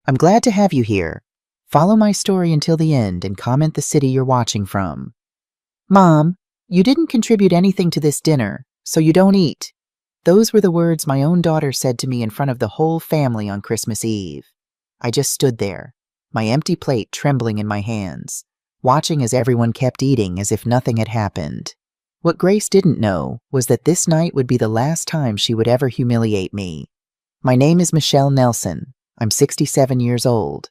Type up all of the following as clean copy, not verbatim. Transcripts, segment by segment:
I'm glad to have you here. Follow my story until the end and comment the city you're watching from. Mom, you didn't contribute anything to this dinner, so you don't eat. Those were the words my own daughter said to me in front of the whole family on Christmas Eve. I just stood there, my empty plate trembling in my hands, watching as everyone kept eating as if nothing had happened. What Grace didn't know was that this night would be the last time she would ever humiliate me. My name is Michelle Nelson. I'm 67 years old,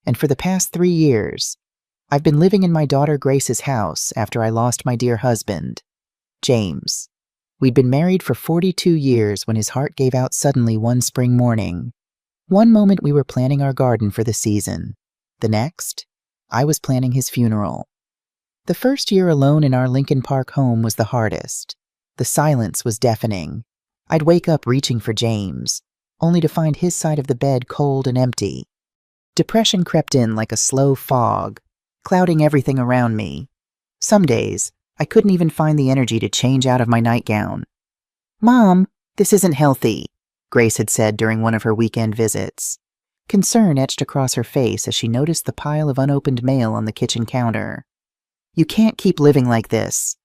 and for the past 3 years, I've been living in my daughter Grace's house after I lost my dear husband, James. We'd been married for 42 years when his heart gave out suddenly one spring morning. One moment we were planning our garden for the season. The next, I was planning his funeral. The first year alone in our Lincoln Park home was the hardest. The silence was deafening. I'd wake up reaching for James, only to find his side of the bed cold and empty. Depression crept in like a slow fog, clouding everything around me. Some days, I couldn't even find the energy to change out of my nightgown. Mom, this isn't healthy, Grace had said during one of her weekend visits. Concern etched across her face as she noticed the pile of unopened mail on the kitchen counter. You can't keep living like this.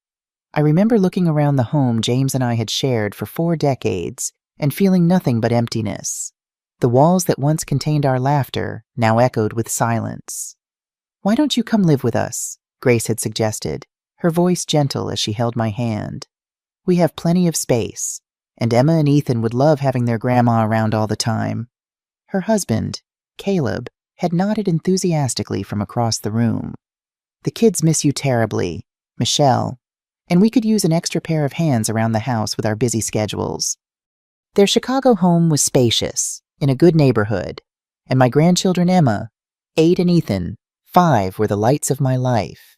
I remember looking around the home James and I had shared for 4 decades and feeling nothing but emptiness. The walls that once contained our laughter now echoed with silence. Why don't you come live with us? Grace had suggested, her voice gentle as she held my hand. We have plenty of space, and Emma and Ethan would love having their grandma around all the time. Her husband, Caleb, had nodded enthusiastically from across the room. The kids miss you terribly, Michelle, and we could use an extra pair of hands around the house with our busy schedules. Their Chicago home was spacious, in a good neighborhood, and my grandchildren Emma, 8, and Ethan, 5, were the lights of my life.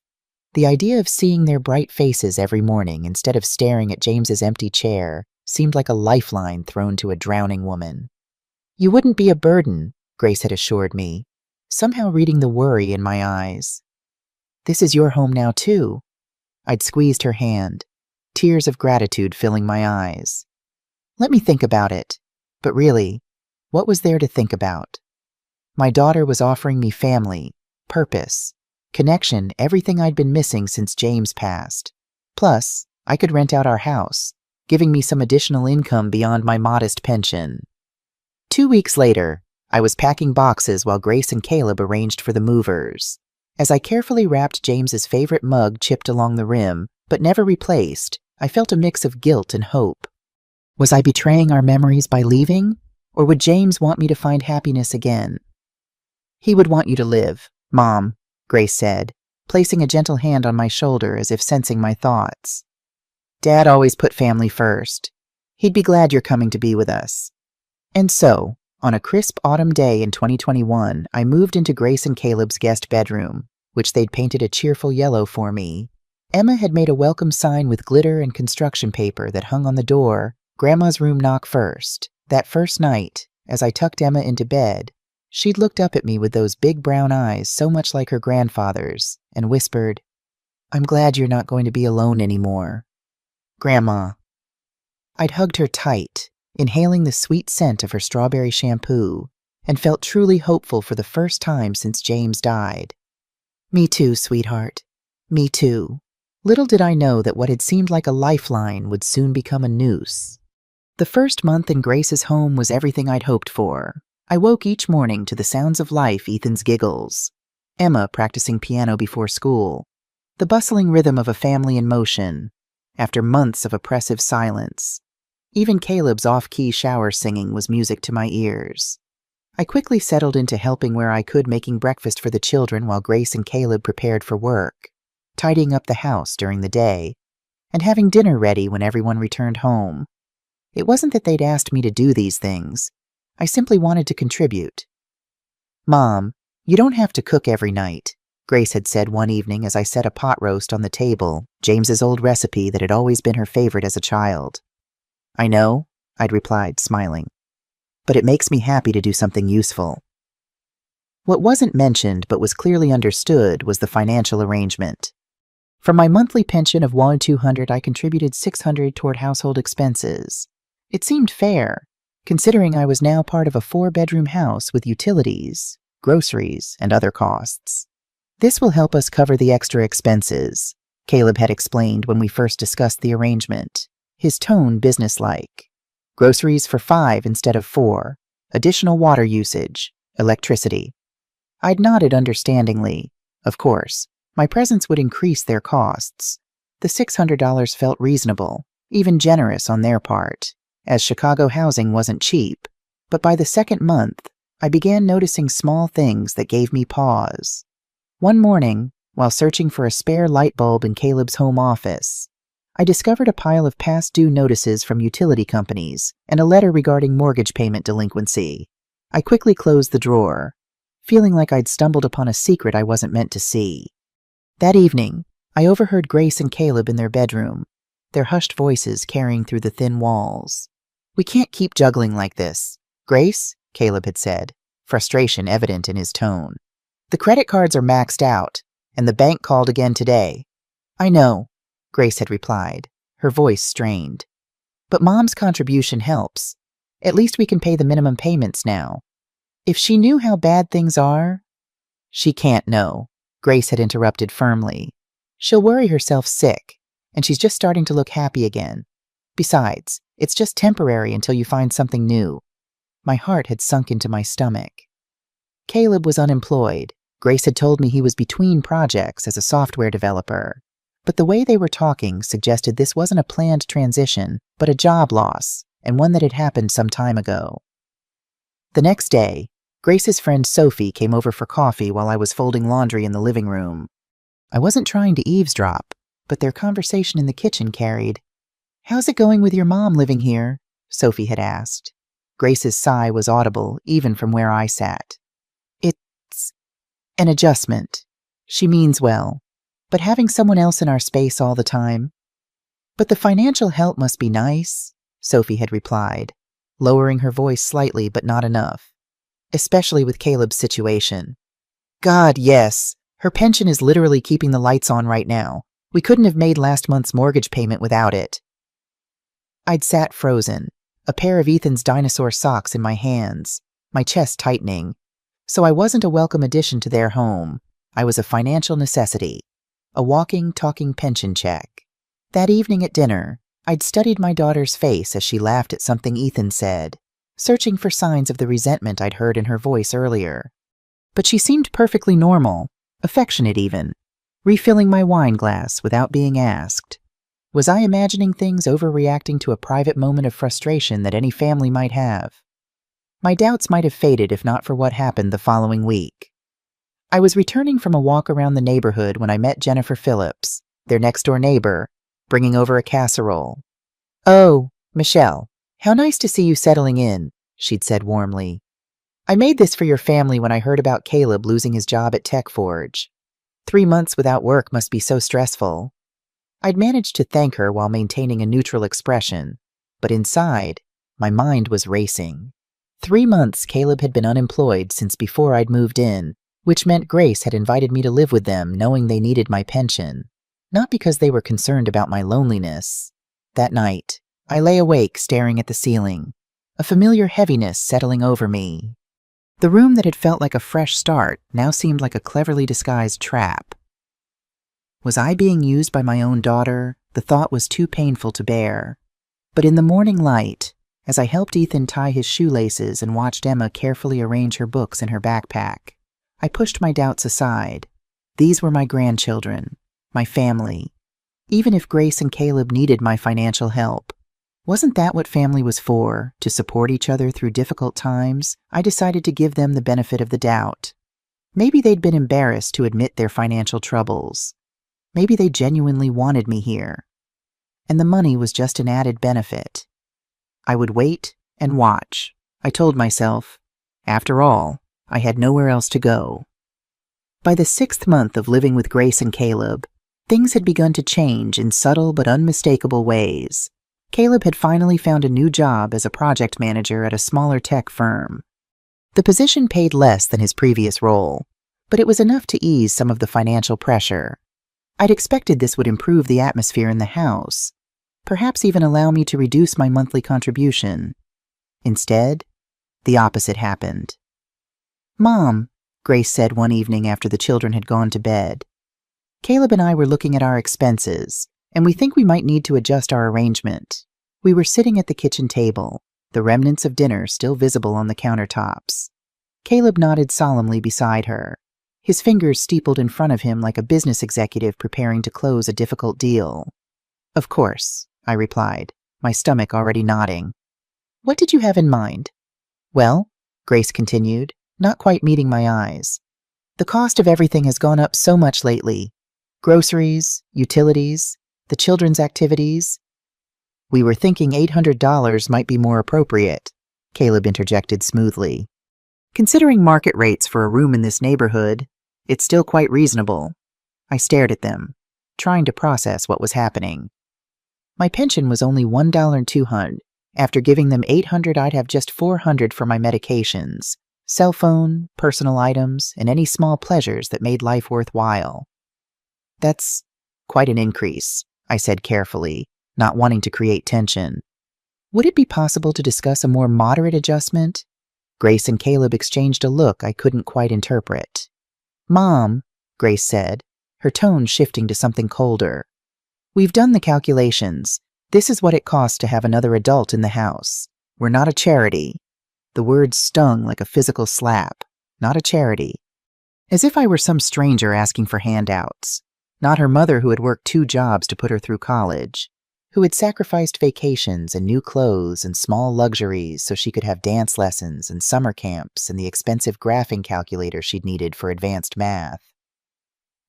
The idea of seeing their bright faces every morning instead of staring at James's empty chair seemed like a lifeline thrown to a drowning woman. You wouldn't be a burden, Grace had assured me, somehow reading the worry in my eyes. This is your home now, too. I'd squeezed her hand, tears of gratitude filling my eyes. Let me think about it. But really, what was there to think about? My daughter was offering me family, purpose, connection, everything I'd been missing since James passed. Plus, I could rent out our house, giving me some additional income beyond my modest pension. 2 weeks later, I was packing boxes while Grace and Caleb arranged for the movers. As I carefully wrapped James's favorite mug chipped along the rim, but never replaced, I felt a mix of guilt and hope. Was I betraying our memories by leaving, or would James want me to find happiness again? He would want you to live, Mom, Grace said, placing a gentle hand on my shoulder as if sensing my thoughts. Dad always put family first. He'd be glad you're coming to be with us. And so, on a crisp autumn day in 2021, I moved into Grace and Caleb's guest bedroom, which they'd painted a cheerful yellow for me. Emma had made a welcome sign with glitter and construction paper that hung on the door, Grandma's room knock first. That first night, as I tucked Emma into bed, she'd looked up at me with those big brown eyes so much like her grandfather's, and whispered, I'm glad you're not going to be alone anymore. Grandma. I'd hugged her tight, inhaling the sweet scent of her strawberry shampoo, and felt truly hopeful for the first time since James died. Me too, sweetheart. Me too. Little did I know that what had seemed like a lifeline would soon become a noose. The first month in Grace's home was everything I'd hoped for. I woke each morning to the sounds of life, Ethan's giggles, Emma practicing piano before school, the bustling rhythm of a family in motion, after months of oppressive silence. Even Caleb's off-key shower singing was music to my ears. I quickly settled into helping where I could, making breakfast for the children while Grace and Caleb prepared for work, tidying up the house during the day, and having dinner ready when everyone returned home. It wasn't that they'd asked me to do these things. I simply wanted to contribute. Mom, you don't have to cook every night, Grace had said one evening as I set a pot roast on the table, James's old recipe that had always been her favorite as a child. I know, I'd replied, smiling, but it makes me happy to do something useful. What wasn't mentioned but was clearly understood was the financial arrangement. From my monthly pension of $200, I contributed $600 toward household expenses. It seemed fair, considering I was now part of a 4-bedroom house with utilities, groceries, and other costs. This will help us cover the extra expenses, Caleb had explained when we first discussed the arrangement, his tone businesslike. Groceries for 5 instead of 4, additional water usage, electricity. I'd nodded understandingly. Of course, my presence would increase their costs. The $600 felt reasonable, even generous on their part, as Chicago housing wasn't cheap. But by the second month, I began noticing small things that gave me pause. One morning, while searching for a spare light bulb in Caleb's home office, I discovered a pile of past due notices from utility companies and a letter regarding mortgage payment delinquency. I quickly closed the drawer, feeling like I'd stumbled upon a secret I wasn't meant to see. That evening, I overheard Grace and Caleb in their bedroom, their hushed voices carrying through the thin walls. "We can't keep juggling like this. Grace," Caleb had said, frustration evident in his tone. "The credit cards are maxed out, and the bank called again today." "I know," Grace had replied, her voice strained. "But Mom's contribution helps. At least we can pay the minimum payments now. If she knew how bad things are—" "She can't know," Grace had interrupted firmly. "She'll worry herself sick, and she's just starting to look happy again. Besides, it's just temporary until you find something new." My heart had sunk into my stomach. Caleb was unemployed. Grace had told me he was between projects as a software developer. But the way they were talking suggested this wasn't a planned transition, but a job loss, and one that had happened some time ago. The next day, Grace's friend Sophie came over for coffee while I was folding laundry in the living room. I wasn't trying to eavesdrop, but their conversation in the kitchen carried. "How's it going with your mom living here?" Sophie had asked. Grace's sigh was audible even from where I sat. "It's an adjustment. She means well. But having someone else in our space all the time—" "But the financial help must be nice," Sophie had replied, lowering her voice slightly but not enough. "Especially with Caleb's situation." "God, yes. Her pension is literally keeping the lights on right now. We couldn't have made last month's mortgage payment without it." I'd sat frozen, a pair of Ethan's dinosaur socks in my hands, my chest tightening. So I wasn't a welcome addition to their home. I was a financial necessity. A walking, talking pension check. That evening at dinner, I'd studied my daughter's face as she laughed at something Ethan said, searching for signs of the resentment I'd heard in her voice earlier. But she seemed perfectly normal, affectionate even, refilling my wine glass without being asked. Was I imagining things overreacting to a private moment of frustration that any family might have? My doubts might have faded if not for what happened the following week. I was returning from a walk around the neighborhood when I met Jennifer Phillips, their next-door neighbor, bringing over a casserole. "Oh, Michelle, how nice to see you settling in," she'd said warmly. "I made this for your family when I heard about Caleb losing his job at Tech Forge. 3 months without work must be so stressful." I'd managed to thank her while maintaining a neutral expression, but inside, my mind was racing. 3 months Caleb had been unemployed since before I'd moved in, which meant Grace had invited me to live with them knowing they needed my pension, not because they were concerned about my loneliness. That night, I lay awake staring at the ceiling, a familiar heaviness settling over me. The room that had felt like a fresh start now seemed like a cleverly disguised trap. Was I being used by my own daughter? The thought was too painful to bear. But in the morning light, as I helped Ethan tie his shoelaces and watched Emma carefully arrange her books in her backpack, I pushed my doubts aside. These were my grandchildren, my family. Even if Grace and Caleb needed my financial help, wasn't that what family was for, to support each other through difficult times? I decided to give them the benefit of the doubt. Maybe they'd been embarrassed to admit their financial troubles. Maybe they genuinely wanted me here. And the money was just an added benefit. I would wait and watch, I told myself. After all, I had nowhere else to go. By the 6th month of living with Grace and Caleb, things had begun to change in subtle but unmistakable ways. Caleb had finally found a new job as a project manager at a smaller tech firm. The position paid less than his previous role, but it was enough to ease some of the financial pressure. I'd expected this would improve the atmosphere in the house, perhaps even allow me to reduce my monthly contribution. Instead, the opposite happened. "Mom," Grace said one evening after the children had gone to bed, "Caleb and I were looking at our expenses, and we think we might need to adjust our arrangement." We were sitting at the kitchen table, the remnants of dinner still visible on the countertops. Caleb nodded solemnly beside her, his fingers steepled in front of him like a business executive preparing to close a difficult deal. "Of course," I replied, my stomach already nodding. "What did you have in mind?" "Well," Grace continued, not quite meeting my eyes, "the cost of everything has gone up so much lately. Groceries, utilities, the children's activities." "We were thinking $800 might be more appropriate," Caleb interjected smoothly. "Considering market rates for a room in this neighborhood, it's still quite reasonable." I stared at them, trying to process what was happening. My pension was only $1.02. After giving them $800, I'd have just $400 for my medications, cell phone, personal items, and any small pleasures that made life worthwhile. "That's quite an increase," I said carefully, not wanting to create tension. "Would it be possible to discuss a more moderate adjustment?" Grace and Caleb exchanged a look I couldn't quite interpret. "Mom," Grace said, her tone shifting to something colder, "we've done the calculations. This is what it costs to have another adult in the house. We're not a charity." The words stung like a physical slap. Not a charity. As if I were some stranger asking for handouts. Not her mother who had worked 2 jobs to put her through college, who had sacrificed vacations and new clothes and small luxuries so she could have dance lessons and summer camps and the expensive graphing calculator she'd needed for advanced math.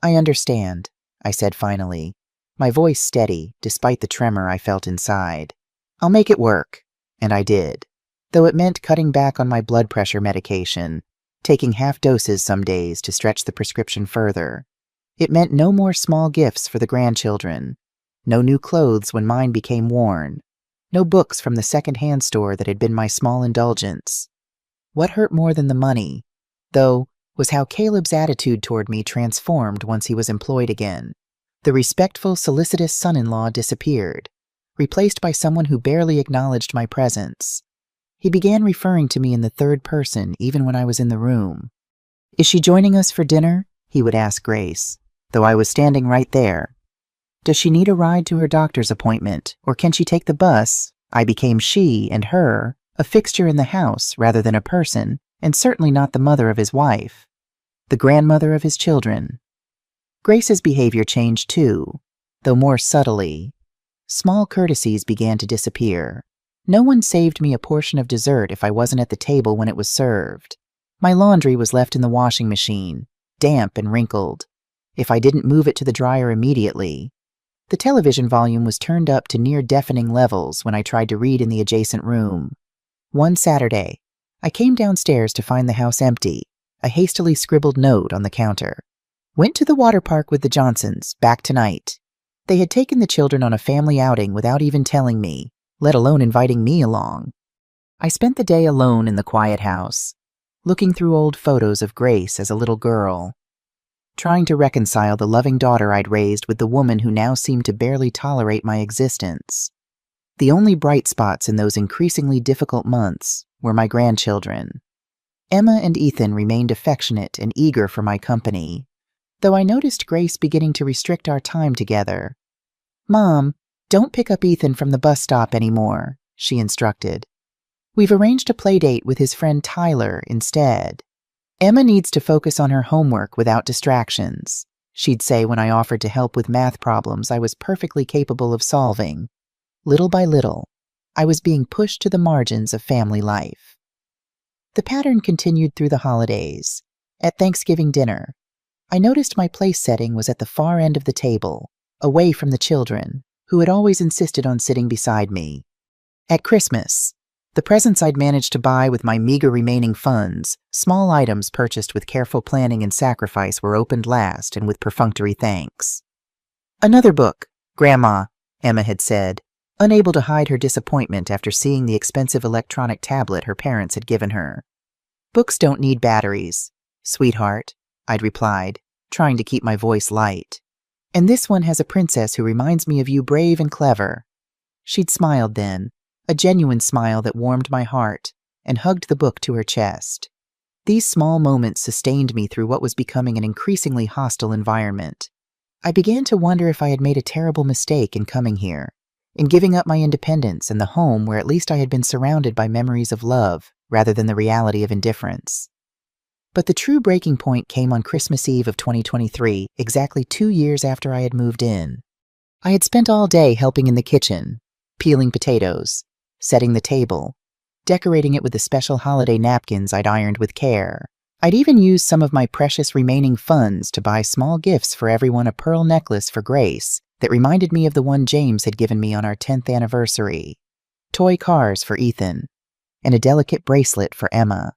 "I understand," I said finally, my voice steady despite the tremor I felt inside. "I'll make it work." And I did, though it meant cutting back on my blood pressure medication, taking half doses some days to stretch the prescription further. It meant no more small gifts for the grandchildren, no new clothes when mine became worn, no books from the second-hand store that had been my small indulgence. What hurt more than the money, though, was how Caleb's attitude toward me transformed once he was employed again. The respectful, solicitous son-in-law disappeared, replaced by someone who barely acknowledged my presence. He began referring to me in the third person even when I was in the room. "Is she joining us for dinner?" he would ask Grace, though I was standing right there. "Does she need a ride to her doctor's appointment, or can she take the bus?" I became she and her, a fixture in the house rather than a person, and certainly not the mother of his wife, the grandmother of his children. Grace's behavior changed too, though more subtly. Small courtesies began to disappear. No one saved me a portion of dessert if I wasn't at the table when it was served. My laundry was left in the washing machine, damp and wrinkled, if I didn't move it to the dryer immediately. The television volume was turned up to near-deafening levels when I tried to read in the adjacent room. One Saturday, I came downstairs to find the house empty, a hastily scribbled note on the counter. "Went to the water park with the Johnsons, back tonight." They had taken the children on a family outing without even telling me, let alone inviting me along. I spent the day alone in the quiet house, looking through old photos of Grace as a little girl, trying to reconcile the loving daughter I'd raised with the woman who now seemed to barely tolerate my existence. The only bright spots in those increasingly difficult months were my grandchildren. Emma and Ethan remained affectionate and eager for my company, though I noticed Grace beginning to restrict our time together. "Mom, don't pick up Ethan from the bus stop anymore," she instructed. "We've arranged a play date with his friend Tyler instead. Emma needs to focus on her homework without distractions," she'd say when I offered to help with math problems I was perfectly capable of solving. Little by little, I was being pushed to the margins of family life. The pattern continued through the holidays. At Thanksgiving dinner, I noticed my place setting was at the far end of the table, away from the children, who had always insisted on sitting beside me. At Christmas, the presents I'd managed to buy with my meager remaining funds, small items purchased with careful planning and sacrifice, were opened last and with perfunctory thanks. "Another book, Grandma," Emma had said, unable to hide her disappointment after seeing the expensive electronic tablet her parents had given her. "Books don't need batteries, sweetheart," I'd replied, trying to keep my voice light. "And this one has a princess who reminds me of you, brave and clever." She'd smiled then, a genuine smile that warmed my heart, and hugged the book to her chest. These small moments sustained me through what was becoming an increasingly hostile environment. I began to wonder if I had made a terrible mistake in coming here, in giving up my independence and the home where at least I had been surrounded by memories of love rather than the reality of indifference. But the true breaking point came on Christmas Eve of 2023, exactly 2 years after I had moved in. I had spent all day helping in the kitchen, peeling potatoes, setting the table, decorating it with the special holiday napkins I'd ironed with care. I'd even used some of my precious remaining funds to buy small gifts for everyone: a pearl necklace for Grace that reminded me of the one James had given me on our 10th anniversary, toy cars for Ethan, and a delicate bracelet for Emma.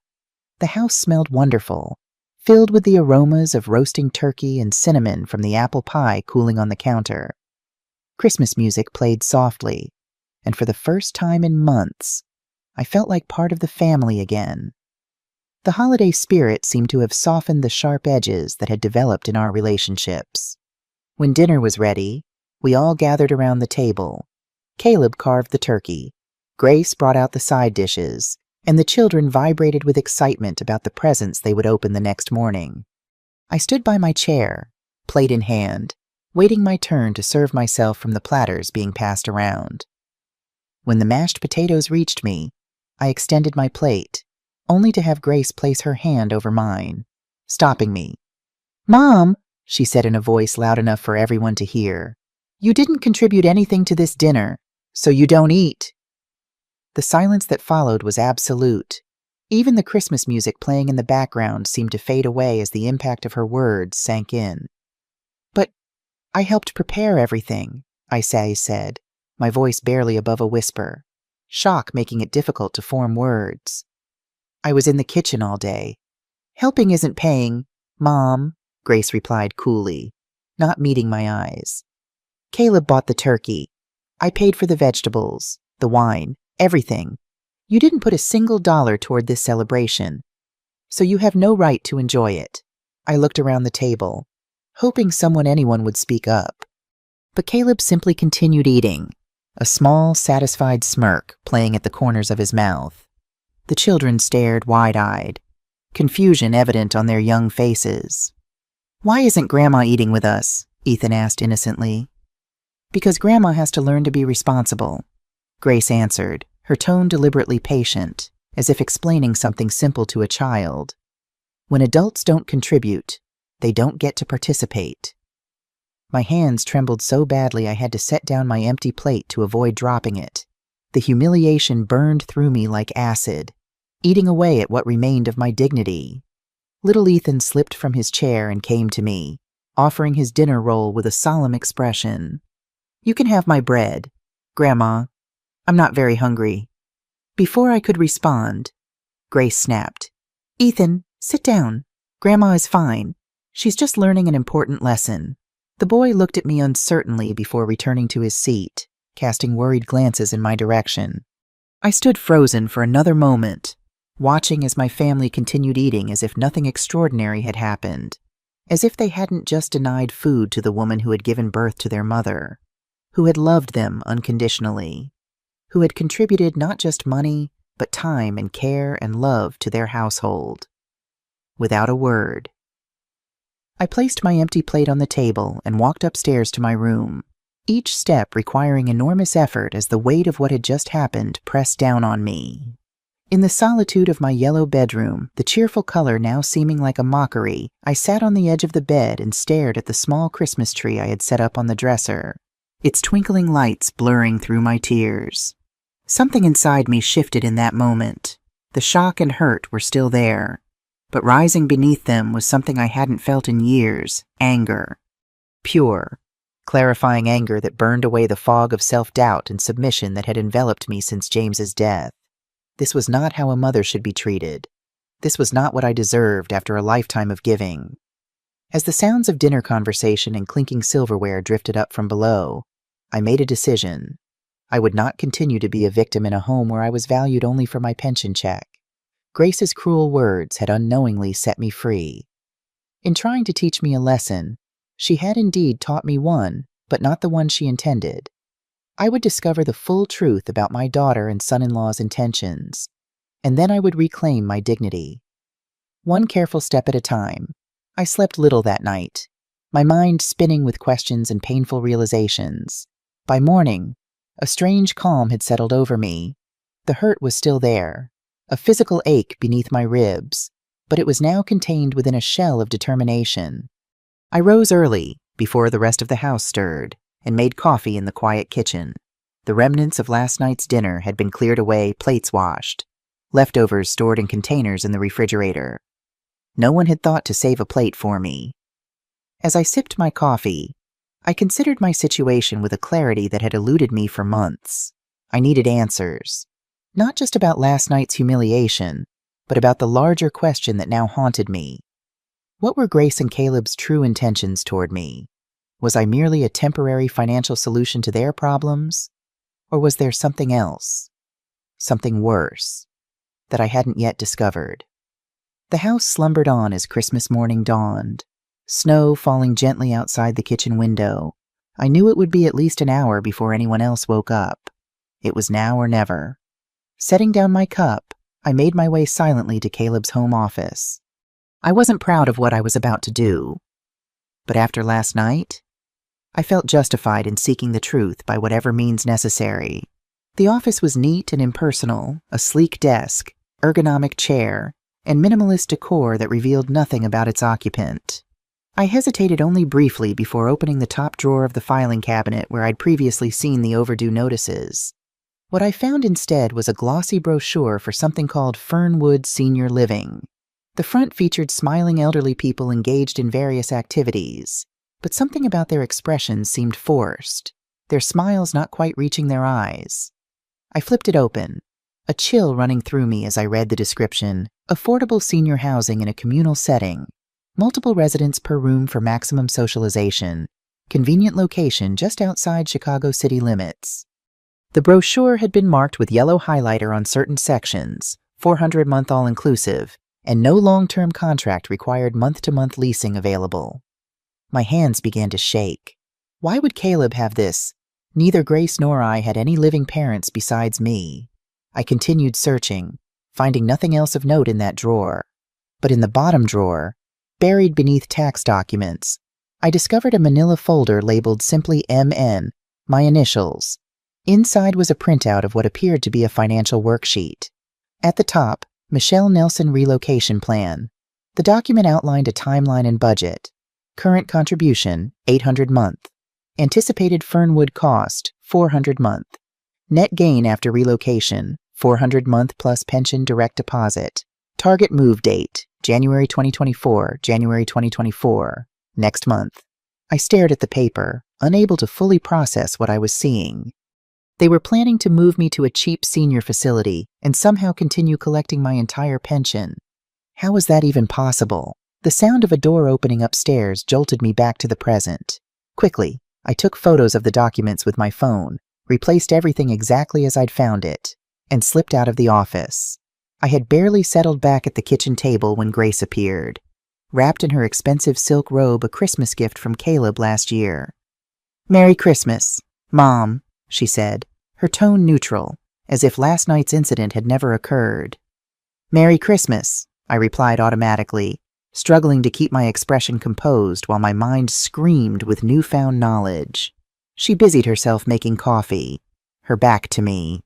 The house smelled wonderful, filled with the aromas of roasting turkey and cinnamon from the apple pie cooling on the counter. Christmas music played softly, and for the first time in months, I felt like part of the family again. The holiday spirit seemed to have softened the sharp edges that had developed in our relationships. When dinner was ready, we all gathered around the table. Caleb carved the turkey, Grace brought out the side dishes, and the children vibrated with excitement about the presents they would open the next morning. I stood by my chair, plate in hand, waiting my turn to serve myself from the platters being passed around. When the mashed potatoes reached me, I extended my plate, only to have Grace place her hand over mine, stopping me. "Mom," she said in a voice loud enough for everyone to hear, "you didn't contribute anything to this dinner, so you don't eat." The silence that followed was absolute. Even the Christmas music playing in the background seemed to fade away as the impact of her words sank in. "But I helped prepare everything," I said, my voice barely above a whisper, shock making it difficult to form words. "I was in the kitchen all day." "Helping isn't paying, Mom," Grace replied coolly, not meeting my eyes. "Caleb bought the turkey. I paid for the vegetables, the wine, everything. You didn't put a single dollar toward this celebration, so you have no right to enjoy it." I looked around the table, hoping anyone would speak up. But Caleb simply continued eating, a small, satisfied smirk playing at the corners of his mouth. The children stared wide-eyed, confusion evident on their young faces. "Why isn't Grandma eating with us?" Ethan asked innocently. "Because Grandma has to learn to be responsible," Grace answered, her tone deliberately patient, as if explaining something simple to a child. "When adults don't contribute, they don't get to participate." My hands trembled so badly I had to set down my empty plate to avoid dropping it. The humiliation burned through me like acid, eating away at what remained of my dignity. Little Ethan slipped from his chair and came to me, offering his dinner roll with a solemn expression. "You can have my bread, Grandma. I'm not very hungry." Before I could respond, Grace snapped, "Ethan, sit down. Grandma is fine. She's just learning an important lesson." The boy looked at me uncertainly before returning to his seat, casting worried glances in my direction. I stood frozen for another moment, watching as my family continued eating as if nothing extraordinary had happened, as if they hadn't just denied food to the woman who had given birth to their mother, who had loved them unconditionally, who had contributed not just money, but time and care and love to their household. Without a word, I placed my empty plate on the table and walked upstairs to my room, each step requiring enormous effort as the weight of what had just happened pressed down on me. In the solitude of my yellow bedroom, the cheerful color now seeming like a mockery, I sat on the edge of the bed and stared at the small Christmas tree I had set up on the dresser, its twinkling lights blurring through my tears. Something inside me shifted in that moment. The shock and hurt were still there, but rising beneath them was something I hadn't felt in years: anger. Pure, clarifying anger that burned away the fog of self-doubt and submission that had enveloped me since James's death. This was not how a mother should be treated. This was not what I deserved after a lifetime of giving. As the sounds of dinner conversation and clinking silverware drifted up from below, I made a decision. I would not continue to be a victim in a home where I was valued only for my pension check. Grace's cruel words had unknowingly set me free. In trying to teach me a lesson, she had indeed taught me one, but not the one she intended. I would discover the full truth about my daughter and son-in-law's intentions, and then I would reclaim my dignity. One careful step at a time. I slept little that night, my mind spinning with questions and painful realizations. By morning, a strange calm had settled over me. The hurt was still there, a physical ache beneath my ribs, but it was now contained within a shell of determination. I rose early, before the rest of the house stirred, and made coffee in the quiet kitchen. The remnants of last night's dinner had been cleared away, plates washed, leftovers stored in containers in the refrigerator. No one had thought to save a plate for me. As I sipped my coffee, I considered my situation with a clarity that had eluded me for months. I needed answers, not just about last night's humiliation, but about the larger question that now haunted me. What were Grace and Caleb's true intentions toward me? Was I merely a temporary financial solution to their problems? Or was there something else, something worse, that I hadn't yet discovered? The house slumbered on as Christmas morning dawned, snow falling gently outside the kitchen window. I knew it would be at least an hour before anyone else woke up. It was now or never. Setting down my cup, I made my way silently to Caleb's home office. I wasn't proud of what I was about to do, but after last night, I felt justified in seeking the truth by whatever means necessary. The office was neat and impersonal, a sleek desk, ergonomic chair, and minimalist decor that revealed nothing about its occupant. I hesitated only briefly before opening the top drawer of the filing cabinet where I'd previously seen the overdue notices. What I found instead was a glossy brochure for something called Fernwood Senior Living. The front featured smiling elderly people engaged in various activities, but something about their expressions seemed forced, their smiles not quite reaching their eyes. I flipped it open, a chill running through me as I read the description: affordable senior housing in a communal setting, multiple residents per room for maximum socialization, convenient location just outside Chicago city limits. The brochure had been marked with yellow highlighter on certain sections, 400 month all-inclusive, and no long-term contract required month-to-month leasing available. My hands began to shake. Why would Caleb have this? Neither Grace nor I had any living parents besides me. I continued searching, finding nothing else of note in that drawer. But in the bottom drawer, buried beneath tax documents, I discovered a manila folder labeled simply MN, my initials. Inside was a printout of what appeared to be a financial worksheet. At the top, Michelle Nelson Relocation Plan. The document outlined a timeline and budget. Current contribution, $800 month. Anticipated Fernwood cost, $400 month. Net gain after relocation, $400 month plus pension direct deposit. Target move date, January 2024, January 2024, next month. I stared at the paper, unable to fully process what I was seeing. They were planning to move me to a cheap senior facility and somehow continue collecting my entire pension. How was that even possible? The sound of a door opening upstairs jolted me back to the present. Quickly, I took photos of the documents with my phone, replaced everything exactly as I'd found it, and slipped out of the office. I had barely settled back at the kitchen table when Grace appeared, wrapped in her expensive silk robe, a Christmas gift from Caleb last year. "Merry Christmas, Mom," she said, her tone neutral, as if last night's incident had never occurred. "Merry Christmas," I replied automatically, struggling to keep my expression composed while my mind screamed with newfound knowledge. She busied herself making coffee, her back to me.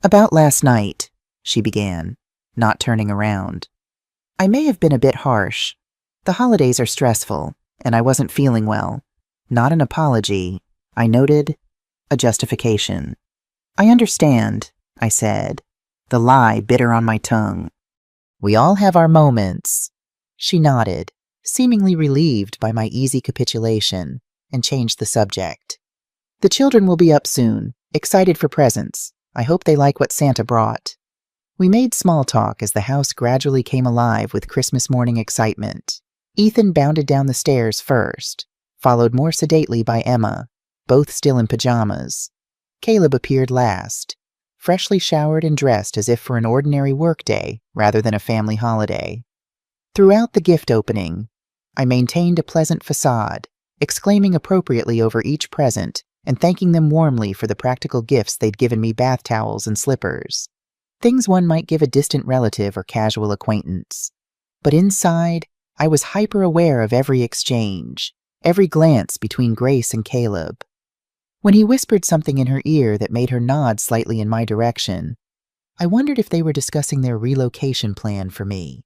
"About last night," she began, not turning around. "I may have been a bit harsh. The holidays are stressful, and I wasn't feeling well. Not an apology," I noted, a justification. "I understand," I said, the lie bitter on my tongue. "We all have our moments." She nodded, seemingly relieved by my easy capitulation, and changed the subject. "The children will be up soon, excited for presents. I hope they like what Santa brought." We made small talk as the house gradually came alive with Christmas morning excitement. Ethan bounded down the stairs first, followed more sedately by Emma, both still in pajamas. Caleb appeared last, freshly showered and dressed as if for an ordinary workday rather than a family holiday. Throughout the gift opening, I maintained a pleasant facade, exclaiming appropriately over each present and thanking them warmly for the practical gifts they'd given me: bath towels and slippers. Things one might give a distant relative or casual acquaintance. But inside, I was hyper-aware of every exchange, every glance between Grace and Caleb. When he whispered something in her ear that made her nod slightly in my direction, I wondered if they were discussing their relocation plan for me.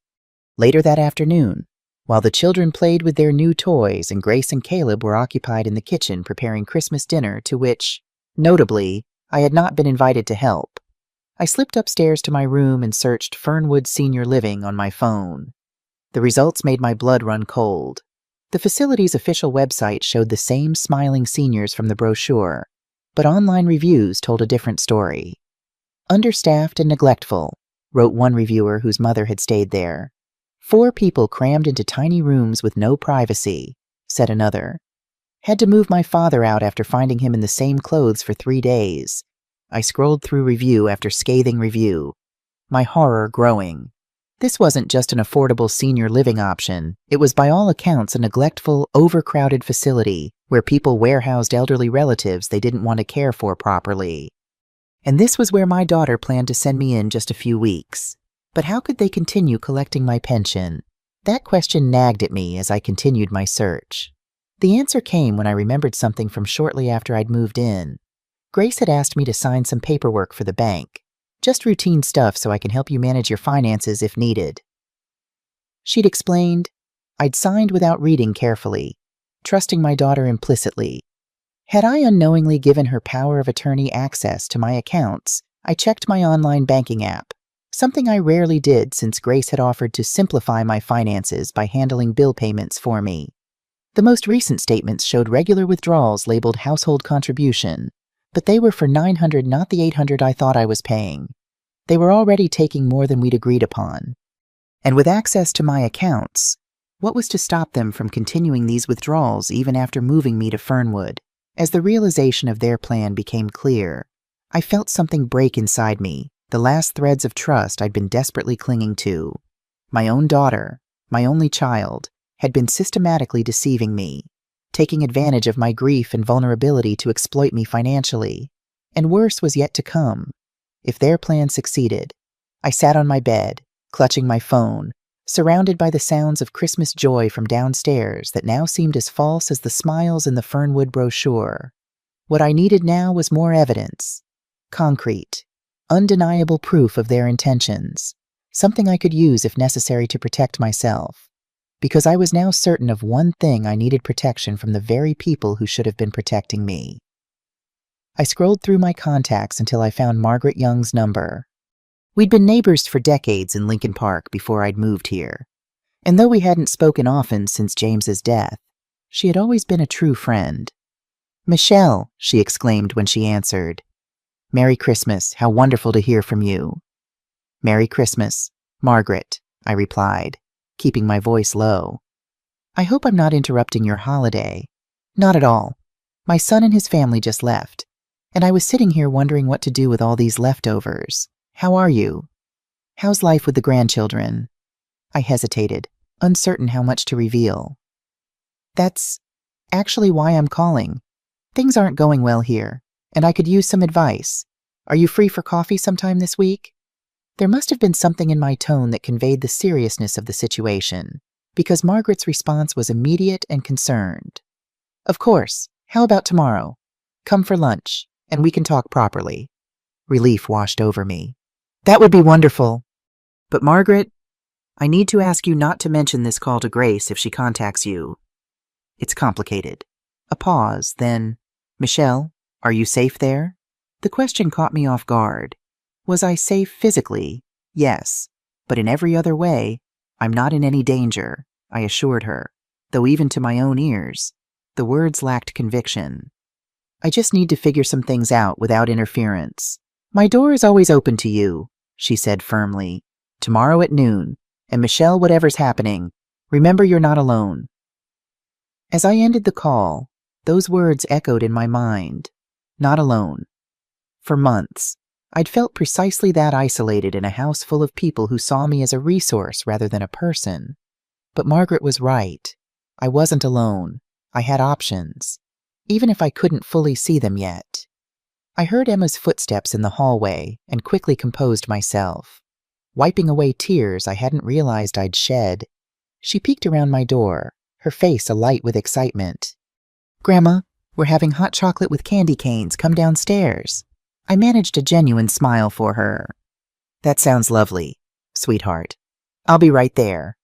Later that afternoon, while the children played with their new toys and Grace and Caleb were occupied in the kitchen preparing Christmas dinner to which, notably, I had not been invited to help, I slipped upstairs to my room and searched Fernwood Senior Living on my phone. The results made my blood run cold. The facility's official website showed the same smiling seniors from the brochure, but online reviews told a different story. "Understaffed and neglectful," wrote one reviewer whose mother had stayed there. "4 people crammed into tiny rooms with no privacy," said another. "Had to move my father out after finding him in the same clothes for 3 days." I scrolled through review after scathing review, my horror growing. This wasn't just an affordable senior living option. It was by all accounts a neglectful, overcrowded facility where people warehoused elderly relatives they didn't want to care for properly. And this was where my daughter planned to send me in just a few weeks. But how could they continue collecting my pension? That question nagged at me as I continued my search. The answer came when I remembered something from shortly after I'd moved in. Grace had asked me to sign some paperwork for the bank. Just routine stuff so I can help you manage your finances if needed. She'd explained. I'd signed without reading carefully, trusting my daughter implicitly. Had I unknowingly given her power of attorney access to my accounts, I checked my online banking app, something I rarely did since Grace had offered to simplify my finances by handling bill payments for me. The most recent statements showed regular withdrawals labeled household contribution, but they were for $900, not the $800 I thought I was paying. They were already taking more than we'd agreed upon. And with access to my accounts, what was to stop them from continuing these withdrawals even after moving me to Fernwood? As the realization of their plan became clear, I felt something break inside me, the last threads of trust I'd been desperately clinging to. My own daughter, my only child, had been systematically deceiving me, taking advantage of my grief and vulnerability to exploit me financially. And worse was yet to come. If their plan succeeded, I sat on my bed, clutching my phone, surrounded by the sounds of Christmas joy from downstairs that now seemed as false as the smiles in the Fernwood brochure. What I needed now was more evidence. Concrete, undeniable proof of their intentions. Something I could use if necessary to protect myself. Because I was now certain of one thing: I needed protection from the very people who should have been protecting me. I scrolled through my contacts until I found Margaret Young's number. We'd been neighbors for decades in Lincoln Park before I'd moved here. And though we hadn't spoken often since James's death, she had always been a true friend. "Michelle," she exclaimed when she answered. "Merry Christmas. How wonderful to hear from you." "Merry Christmas, Margaret," I replied, keeping my voice low. "I hope I'm not interrupting your holiday." "Not at all. My son and his family just left, and I was sitting here wondering what to do with all these leftovers. How are you? How's life with the grandchildren?" I hesitated, uncertain how much to reveal. "That's actually why I'm calling. Things aren't going well here, and I could use some advice. Are you free for coffee sometime this week?" There must have been something in my tone that conveyed the seriousness of the situation, because Margaret's response was immediate and concerned. "Of course. How about tomorrow? Come for lunch, and we can talk properly." Relief washed over me. "That would be wonderful. But Margaret, I need to ask you not to mention this call to Grace if she contacts you. It's complicated." A pause, then, "Michelle, are you safe there?" The question caught me off guard. Was I safe physically? Yes. But in every other way, I'm not in any danger, I assured her, though even to my own ears, the words lacked conviction. "I just need to figure some things out without interference. My door is always open to you," she said firmly. "Tomorrow at noon. And Michelle, whatever's happening, remember you're not alone." As I ended the call, those words echoed in my mind. Not alone. For months, I'd felt precisely that, isolated in a house full of people who saw me as a resource rather than a person. But Margaret was right. I wasn't alone. I had options. even if I couldn't fully see them yet. I heard Emma's footsteps in the hallway and quickly composed myself, wiping away tears I hadn't realized I'd shed. She peeked around my door, her face alight with excitement. "Grandma, we're having hot chocolate with candy canes. Come downstairs." I managed a genuine smile for her. "That sounds lovely, sweetheart. I'll be right there."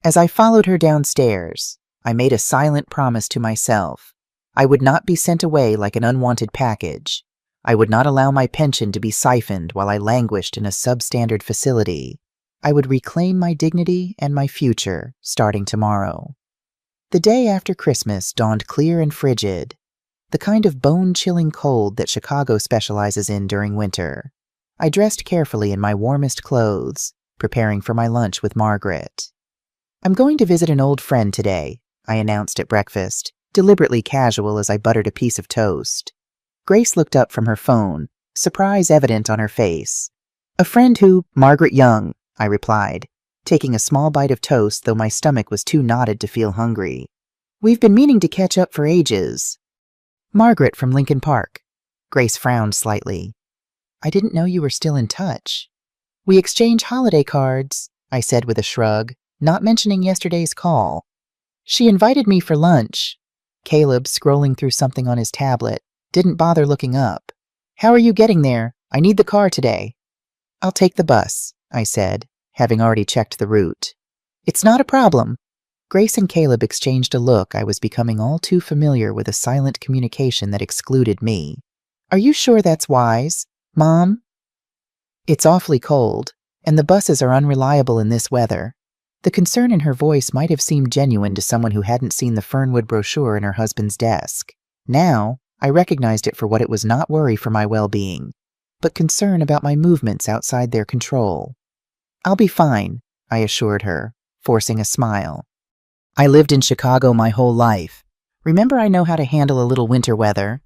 As I followed her downstairs, I made a silent promise to myself. I would not be sent away like an unwanted package. I would not allow my pension to be siphoned while I languished in a substandard facility. I would reclaim my dignity and my future starting tomorrow. The day after Christmas dawned clear and frigid, the kind of bone-chilling cold that Chicago specializes in during winter. I dressed carefully in my warmest clothes, preparing for my lunch with Margaret. "I'm going to visit an old friend today," I announced at breakfast, deliberately casual as I buttered a piece of toast. Grace looked up from her phone, surprise evident on her face. "A friend who—" "Margaret Young," I replied, taking a small bite of toast though my stomach was too knotted to feel hungry. "We've been meaning to catch up for ages." "Margaret from Lincoln Park." Grace frowned slightly. "I didn't know you were still in touch." "We exchange holiday cards," I said with a shrug, not mentioning yesterday's call. "She invited me for lunch." Caleb, scrolling through something on his tablet, didn't bother looking up. "How are you getting there? I need the car today." "I'll take the bus," I said, having already checked the route. "It's not a problem." Grace and Caleb exchanged a look I was becoming all too familiar with, a silent communication that excluded me. "Are you sure that's wise, Mom?" "It's awfully cold, and the buses are unreliable in this weather." The concern in her voice might have seemed genuine to someone who hadn't seen the Fernwood brochure in her husband's desk. Now, I recognized it for what it was: not worry for my well-being, but concern about my movements outside their control. "I'll be fine," I assured her, forcing a smile. "I lived in Chicago my whole life. Remember, I know how to handle a little winter weather."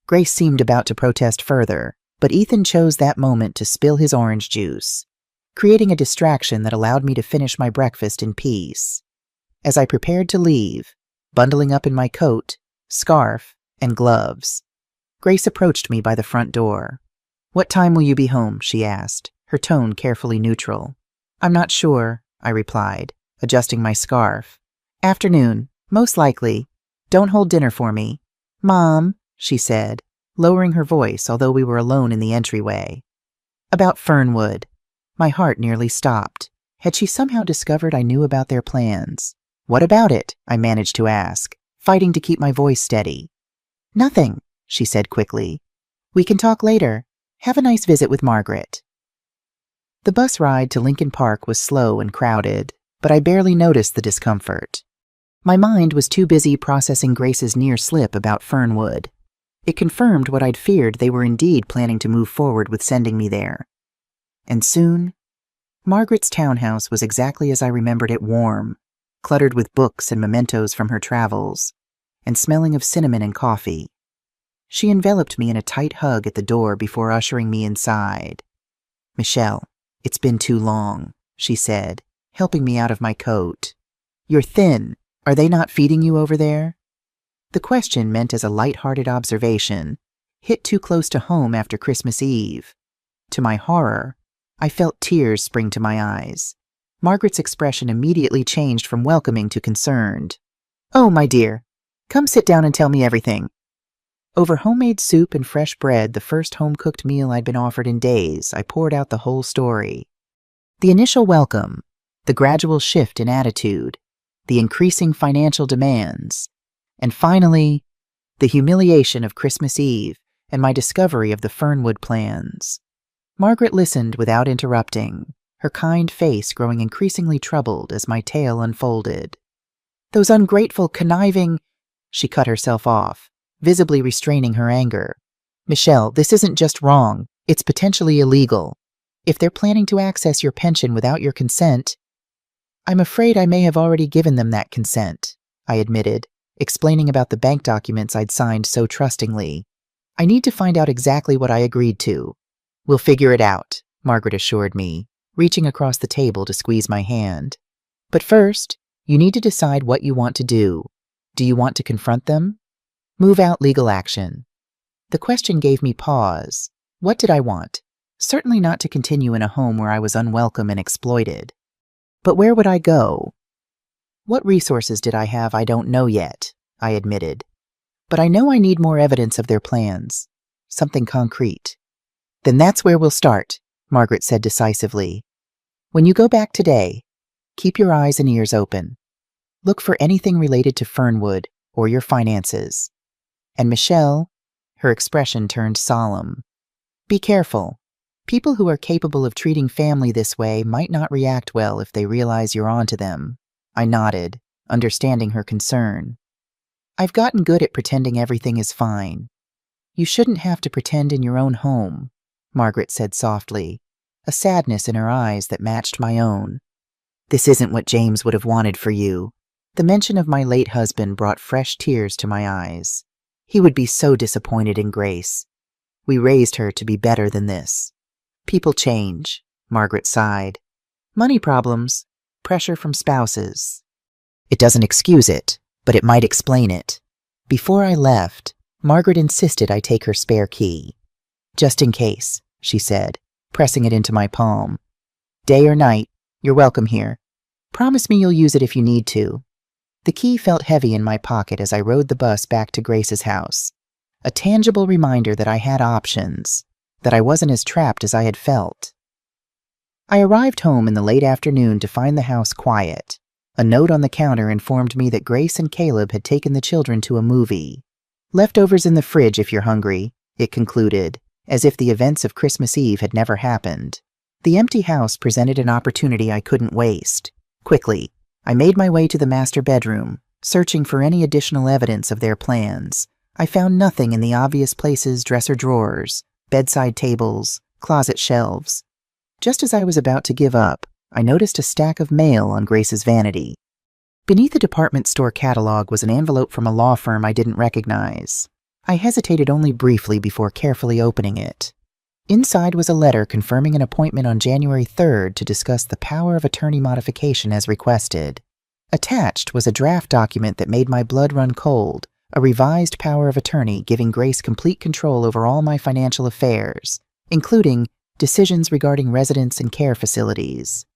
Grace seemed about to protest further, but Ethan chose that moment to spill his orange juice, creating a distraction that allowed me to finish my breakfast in peace. As I prepared to leave, bundling up in my coat, scarf, and gloves, Grace approached me by the front door. "What time will you be home?" she asked, her tone carefully neutral. "I'm not sure," I replied, adjusting my scarf. "Afternoon, most likely. Don't hold dinner for me." "Mom," she said, lowering her voice although we were alone in the entryway. "About Fernwood." My heart nearly stopped. Had she somehow discovered I knew about their plans? "What about it?" I managed to ask, fighting to keep my voice steady. "Nothing," she said quickly. "We can talk later. Have a nice visit with Margaret." The bus ride to Lincoln Park was slow and crowded, but I barely noticed the discomfort. My mind was too busy processing Grace's near slip about Fernwood. It confirmed what I'd feared: they were indeed planning to move forward with sending me there. And soon, Margaret's townhouse was exactly as I remembered it: warm, cluttered with books and mementos from her travels, and smelling of cinnamon and coffee. She enveloped me in a tight hug at the door before ushering me inside. "Michelle, it's been too long," she said, helping me out of my coat. "You're thin. Are they not feeding you over there?" The question, meant as a light-hearted observation, hit too close to home after Christmas Eve. To my horror, I felt tears spring to my eyes. Margaret's expression immediately changed from welcoming to concerned. "Oh, my dear, come sit down and tell me everything." Over homemade soup and fresh bread, the first home-cooked meal I'd been offered in days, I poured out the whole story. The initial welcome, the gradual shift in attitude, the increasing financial demands, and finally, the humiliation of Christmas Eve and my discovery of the Fernwood plans. Margaret listened without interrupting, her kind face growing increasingly troubled as my tale unfolded. "Those ungrateful, conniving—" She cut herself off, visibly restraining her anger. "Michelle, this isn't just wrong, it's potentially illegal. If they're planning to access your pension without your consent—" "I'm afraid I may have already given them that consent," I admitted, explaining about the bank documents I'd signed so trustingly. "I need to find out exactly what I agreed to." "We'll figure it out," Margaret assured me, reaching across the table to squeeze my hand. "But first, you need to decide what you want to do. Do you want to confront them?" Move out legal action. The question gave me pause. What did I want? Certainly not to continue in a home where I was unwelcome and exploited. But where would I go? What resources did I have? I don't know yet, I admitted. But I know I need more evidence of their plans. Something concrete. Then that's where we'll start, Margaret said decisively. When you go back today, keep your eyes and ears open. Look for anything related to Fernwood or your finances. And Michelle, her expression turned solemn. Be careful. People who are capable of treating family this way might not react well if they realize you're onto them. I nodded, understanding her concern. I've gotten good at pretending everything is fine. You shouldn't have to pretend in your own home, Margaret said softly, a sadness in her eyes that matched my own. This isn't what James would have wanted for you. The mention of my late husband brought fresh tears to my eyes. He would be so disappointed in Grace. We raised her to be better than this. People change, Margaret sighed. Money problems, pressure from spouses. It doesn't excuse it, but it might explain it. Before I left, Margaret insisted I take her spare key. Just in case, she said, pressing it into my palm. Day or night, you're welcome here. Promise me you'll use it if you need to. The key felt heavy in my pocket as I rode the bus back to Grace's house. A tangible reminder that I had options, that I wasn't as trapped as I had felt. I arrived home in the late afternoon to find the house quiet. A note on the counter informed me that Grace and Caleb had taken the children to a movie. Leftovers in the fridge if you're hungry, it concluded, as if the events of Christmas Eve had never happened. The empty house presented an opportunity I couldn't waste. Quickly, I made my way to the master bedroom, searching for any additional evidence of their plans. I found nothing in the obvious places: dresser drawers, bedside tables, closet shelves. Just as I was about to give up, I noticed a stack of mail on Grace's vanity. Beneath a department store catalog was an envelope from a law firm I didn't recognize. I hesitated only briefly before carefully opening it. Inside was a letter confirming an appointment on January 3rd to discuss the power of attorney modification as requested. Attached was a draft document that made my blood run cold, a revised power of attorney giving Grace complete control over all my financial affairs, including decisions regarding residence and care facilities.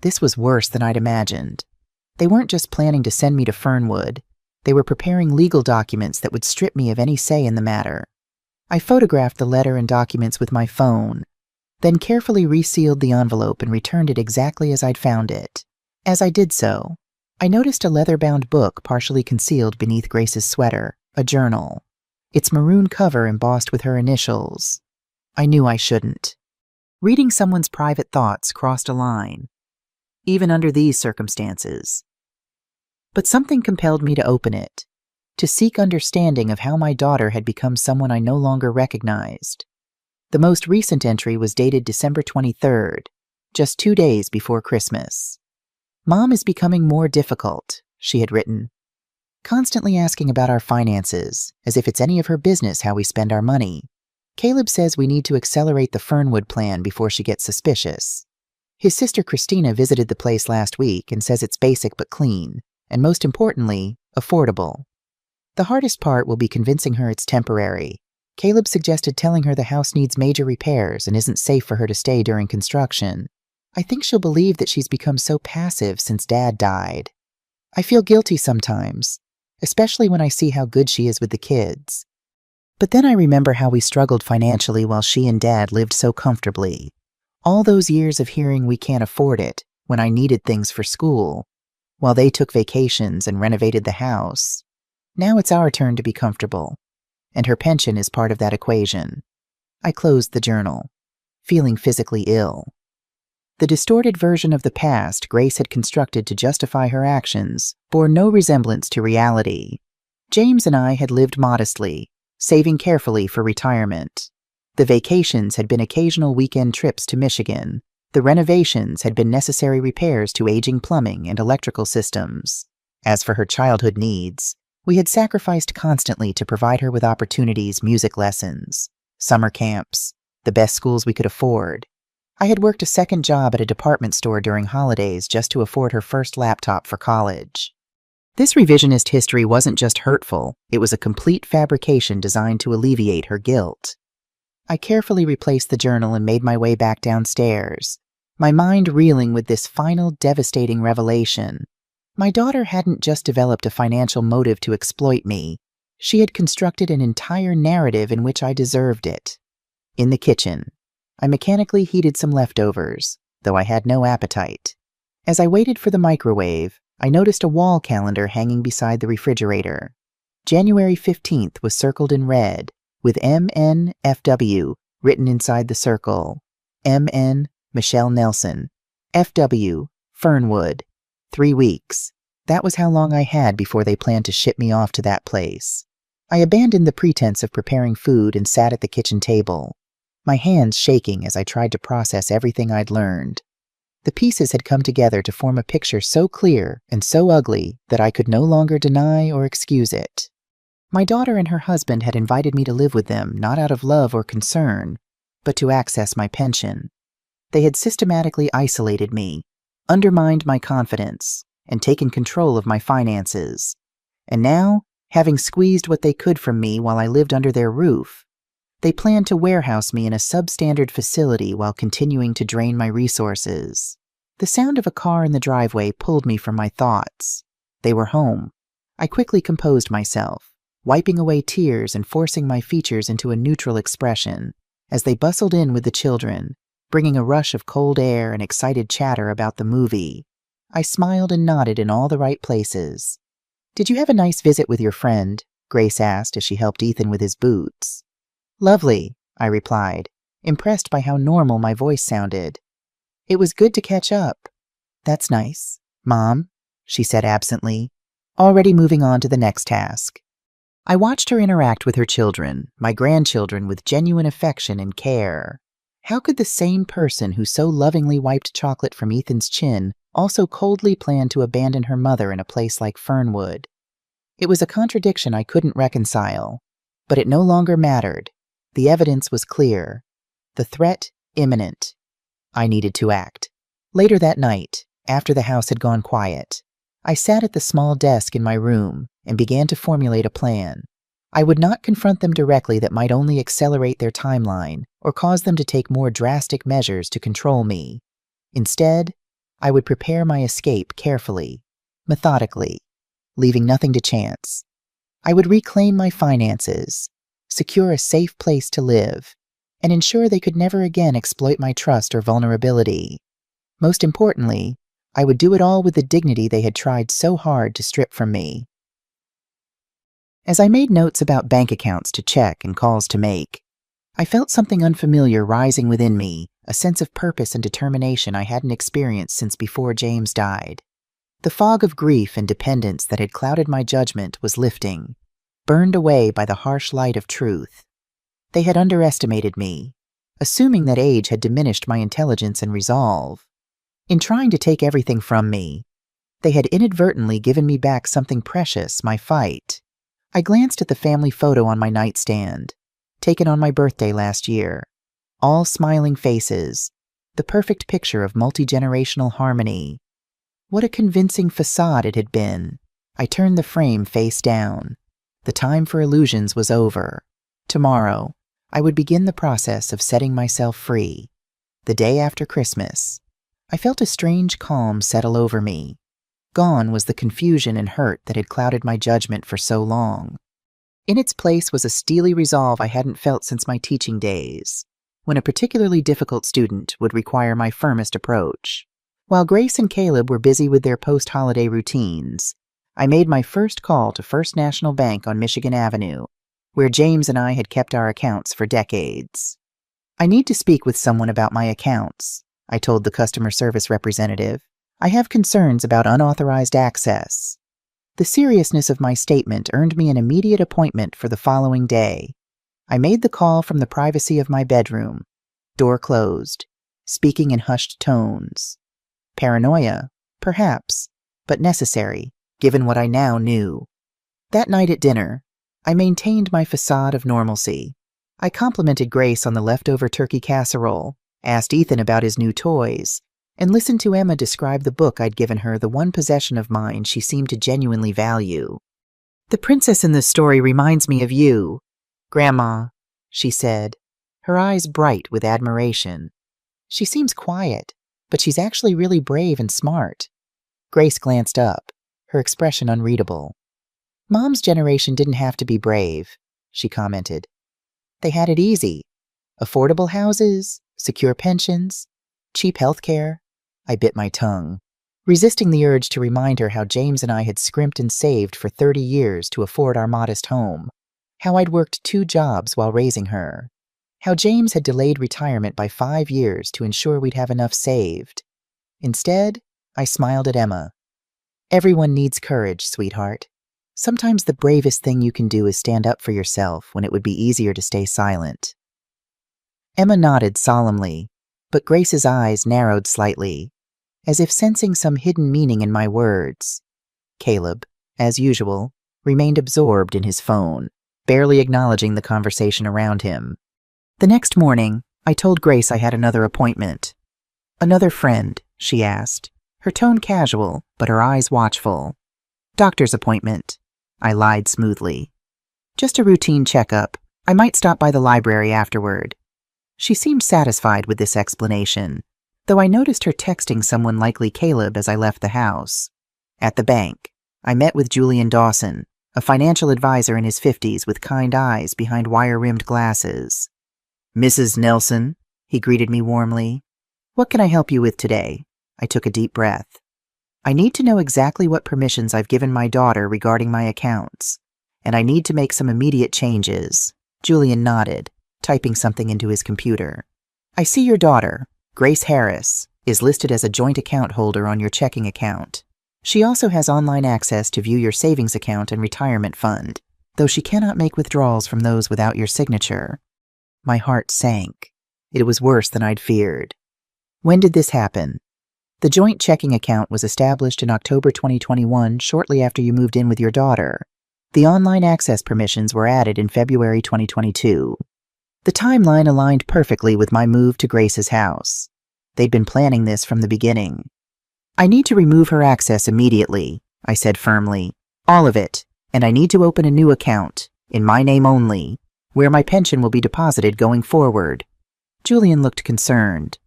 This was worse than I'd imagined. They weren't just planning to send me to Fernwood. They were preparing legal documents that would strip me of any say in the matter. I photographed the letter and documents with my phone, then carefully resealed the envelope and returned it exactly as I'd found it. As I did so, I noticed a leather-bound book partially concealed beneath Grace's sweater, a journal, its maroon cover embossed with her initials. I knew I shouldn't. Reading someone's private thoughts crossed a line, even under these circumstances. But something compelled me to open it, to seek understanding of how my daughter had become someone I no longer recognized. The most recent entry was dated December 23rd, just 2 days before Christmas. Mom is becoming more difficult, she had written, constantly asking about our finances, as if it's any of her business how we spend our money. Caleb says we need to accelerate the Fernwood plan before she gets suspicious. His sister Christina visited the place last week and says it's basic but clean, and most importantly, affordable. The hardest part will be convincing her it's temporary. Caleb suggested telling her the house needs major repairs and isn't safe for her to stay during construction. I think she'll believe that she's become so passive since Dad died. I feel guilty sometimes, especially when I see how good she is with the kids. But then I remember how we struggled financially while she and Dad lived so comfortably. All those years of hearing we can't afford it when I needed things for school, while they took vacations and renovated the house. Now it's our turn to be comfortable, and her pension is part of that equation. I closed the journal, feeling physically ill. The distorted version of the past Grace had constructed to justify her actions bore no resemblance to reality. James and I had lived modestly, saving carefully for retirement. The vacations had been occasional weekend trips to Michigan. The renovations had been necessary repairs to aging plumbing and electrical systems. As for her childhood needs, we had sacrificed constantly to provide her with opportunities: music lessons, summer camps, the best schools we could afford. I had worked a second job at a department store during holidays just to afford her first laptop for college. This revisionist history wasn't just hurtful, it was a complete fabrication designed to alleviate her guilt. I carefully replaced the journal and made my way back downstairs, my mind reeling with this final devastating revelation. My daughter hadn't just developed a financial motive to exploit me, she had constructed an entire narrative in which I deserved it. In the kitchen, I mechanically heated some leftovers, though I had no appetite. As I waited for the microwave, I noticed a wall calendar hanging beside the refrigerator. January 15th was circled in red, with MNFW written inside the circle. MN, Michelle Nelson. FW, Fernwood. 3 weeks. That was how long I had before they planned to ship me off to that place. I abandoned the pretense of preparing food and sat at the kitchen table, my hands shaking as I tried to process everything I'd learned. The pieces had come together to form a picture so clear and so ugly that I could no longer deny or excuse it. My daughter and her husband had invited me to live with them not out of love or concern, but to access my pension. They had systematically isolated me, undermined my confidence, and taken control of my finances. And now, having squeezed what they could from me while I lived under their roof, they planned to warehouse me in a substandard facility while continuing to drain my resources. The sound of a car in the driveway pulled me from my thoughts. They were home. I quickly composed myself, wiping away tears and forcing my features into a neutral expression as they bustled in with the children, bringing a rush of cold air and excited chatter about the movie. I smiled and nodded in all the right places. "Did you have a nice visit with your friend?" Grace asked as she helped Ethan with his boots. "Lovely," I replied, impressed by how normal my voice sounded. "It was good to catch up." "That's nice, Mom," she said absently, already moving on to the next task. I watched her interact with her children, my grandchildren, with genuine affection and care. How could the same person who so lovingly wiped chocolate from Ethan's chin also coldly plan to abandon her mother in a place like Fernwood? It was a contradiction I couldn't reconcile, but it no longer mattered. The evidence was clear. The threat imminent. I needed to act. Later that night, after the house had gone quiet, I sat at the small desk in my room and began to formulate a plan. I would not confront them directly that might only accelerate their timeline or cause them to take more drastic measures to control me. Instead, I would prepare my escape carefully, methodically, leaving nothing to chance. I would reclaim my finances, secure a safe place to live, and ensure they could never again exploit my trust or vulnerability. Most importantly, I would do it all with the dignity they had tried so hard to strip from me. As I made notes about bank accounts to check and calls to make, I felt something unfamiliar rising within me, a sense of purpose and determination I hadn't experienced since before James died. The fog of grief and dependence that had clouded my judgment was lifting, burned away by the harsh light of truth. They had underestimated me, assuming that age had diminished my intelligence and resolve. In trying to take everything from me, they had inadvertently given me back something precious, my fight. I glanced at the family photo on my nightstand, taken on my birthday last year. All smiling faces, the perfect picture of multi-generational harmony. What a convincing facade it had been. I turned the frame face down. The time for illusions was over. Tomorrow, I would begin the process of setting myself free. The day after Christmas, I felt a strange calm settle over me. Gone was the confusion and hurt that had clouded my judgment for so long. In its place was a steely resolve I hadn't felt since my teaching days, when a particularly difficult student would require my firmest approach. While Grace and Caleb were busy with their post-holiday routines, I made my first call to First National Bank on Michigan Avenue, where James and I had kept our accounts for decades. "I need to speak with someone about my accounts," I told the customer service representative. "I have concerns about unauthorized access." The seriousness of my statement earned me an immediate appointment for the following day. I made the call from the privacy of my bedroom, door closed, speaking in hushed tones. Paranoia, perhaps, but necessary, given what I now knew. That night at dinner, I maintained my facade of normalcy. I complimented Grace on the leftover turkey casserole, asked Ethan about his new toys, and listened to Emma describe the book I'd given her, the one possession of mine she seemed to genuinely value. "The princess in this story reminds me of you, Grandma," she said, her eyes bright with admiration. "She seems quiet, but she's actually really brave and smart." Grace glanced up, her expression unreadable. "Mom's generation didn't have to be brave," she commented. "They had it easy. Affordable houses, secure pensions, cheap health care." I bit my tongue, resisting the urge to remind her how James and I had scrimped and saved for 30 years to afford our modest home, how I'd worked 2 jobs while raising her, how James had delayed retirement by 5 years to ensure we'd have enough saved. Instead, I smiled at Emma. "Everyone needs courage, sweetheart. Sometimes the bravest thing you can do is stand up for yourself when it would be easier to stay silent." Emma nodded solemnly, but Grace's eyes narrowed slightly, as if sensing some hidden meaning in my words. Caleb, as usual, remained absorbed in his phone, barely acknowledging the conversation around him. The next morning, I told Grace I had another appointment. "Another friend?" she asked, her tone casual, but her eyes watchful. "Doctor's appointment," I lied smoothly. "Just a routine checkup. I might stop by the library afterward." She seemed satisfied with this explanation, though I noticed her texting someone, likely Caleb, as I left the house. At the bank, I met with Julian Dawson, a financial advisor in his 50s with kind eyes behind wire-rimmed glasses. "Mrs. Nelson," he greeted me warmly. "What can I help you with today?" I took a deep breath. "I need to know exactly what permissions I've given my daughter regarding my accounts, and I need to make some immediate changes." Julian nodded, typing something into his computer. "I see your daughter, Grace Harris, is listed as a joint account holder on your checking account. She also has online access to view your savings account and retirement fund, though she cannot make withdrawals from those without your signature." My heart sank. It was worse than I'd feared. "When did this happen?" "The joint checking account was established in October 2021, shortly after you moved in with your daughter. The online access permissions were added in February 2022. The timeline aligned perfectly with my move to Grace's house. They'd been planning this from the beginning." "I need to remove her access immediately," I said firmly. "All of it, and I need to open a new account, in my name only, where my pension will be deposited going forward." Julian looked concerned.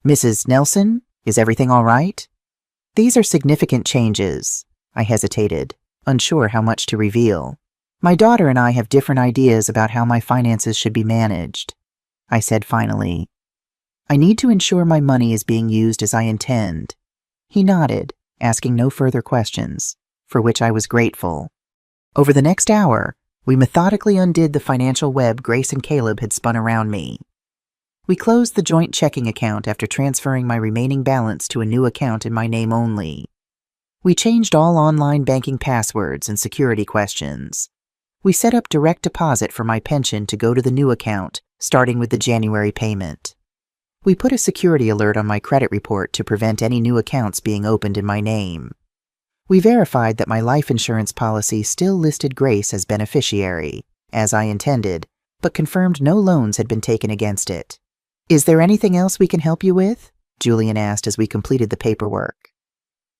"Mrs. Nelson, is everything all right?" "These are significant changes." I hesitated, unsure how much to reveal. "My daughter and I have different ideas about how my finances should be managed." I said finally, "I need to ensure my money is being used as I intend." He nodded, asking no further questions, for which I was grateful. Over the next hour, we methodically undid the financial web Grace and Caleb had spun around me. We closed the joint checking account after transferring my remaining balance to a new account in my name only. We changed all online banking passwords and security questions. We set up direct deposit for my pension to go to the new account, starting with the January payment. We put a security alert on my credit report to prevent any new accounts being opened in my name. We verified that my life insurance policy still listed Grace as beneficiary, as I intended, but confirmed no loans had been taken against it. "Is there anything else we can help you with?" Julian asked as we completed the paperwork.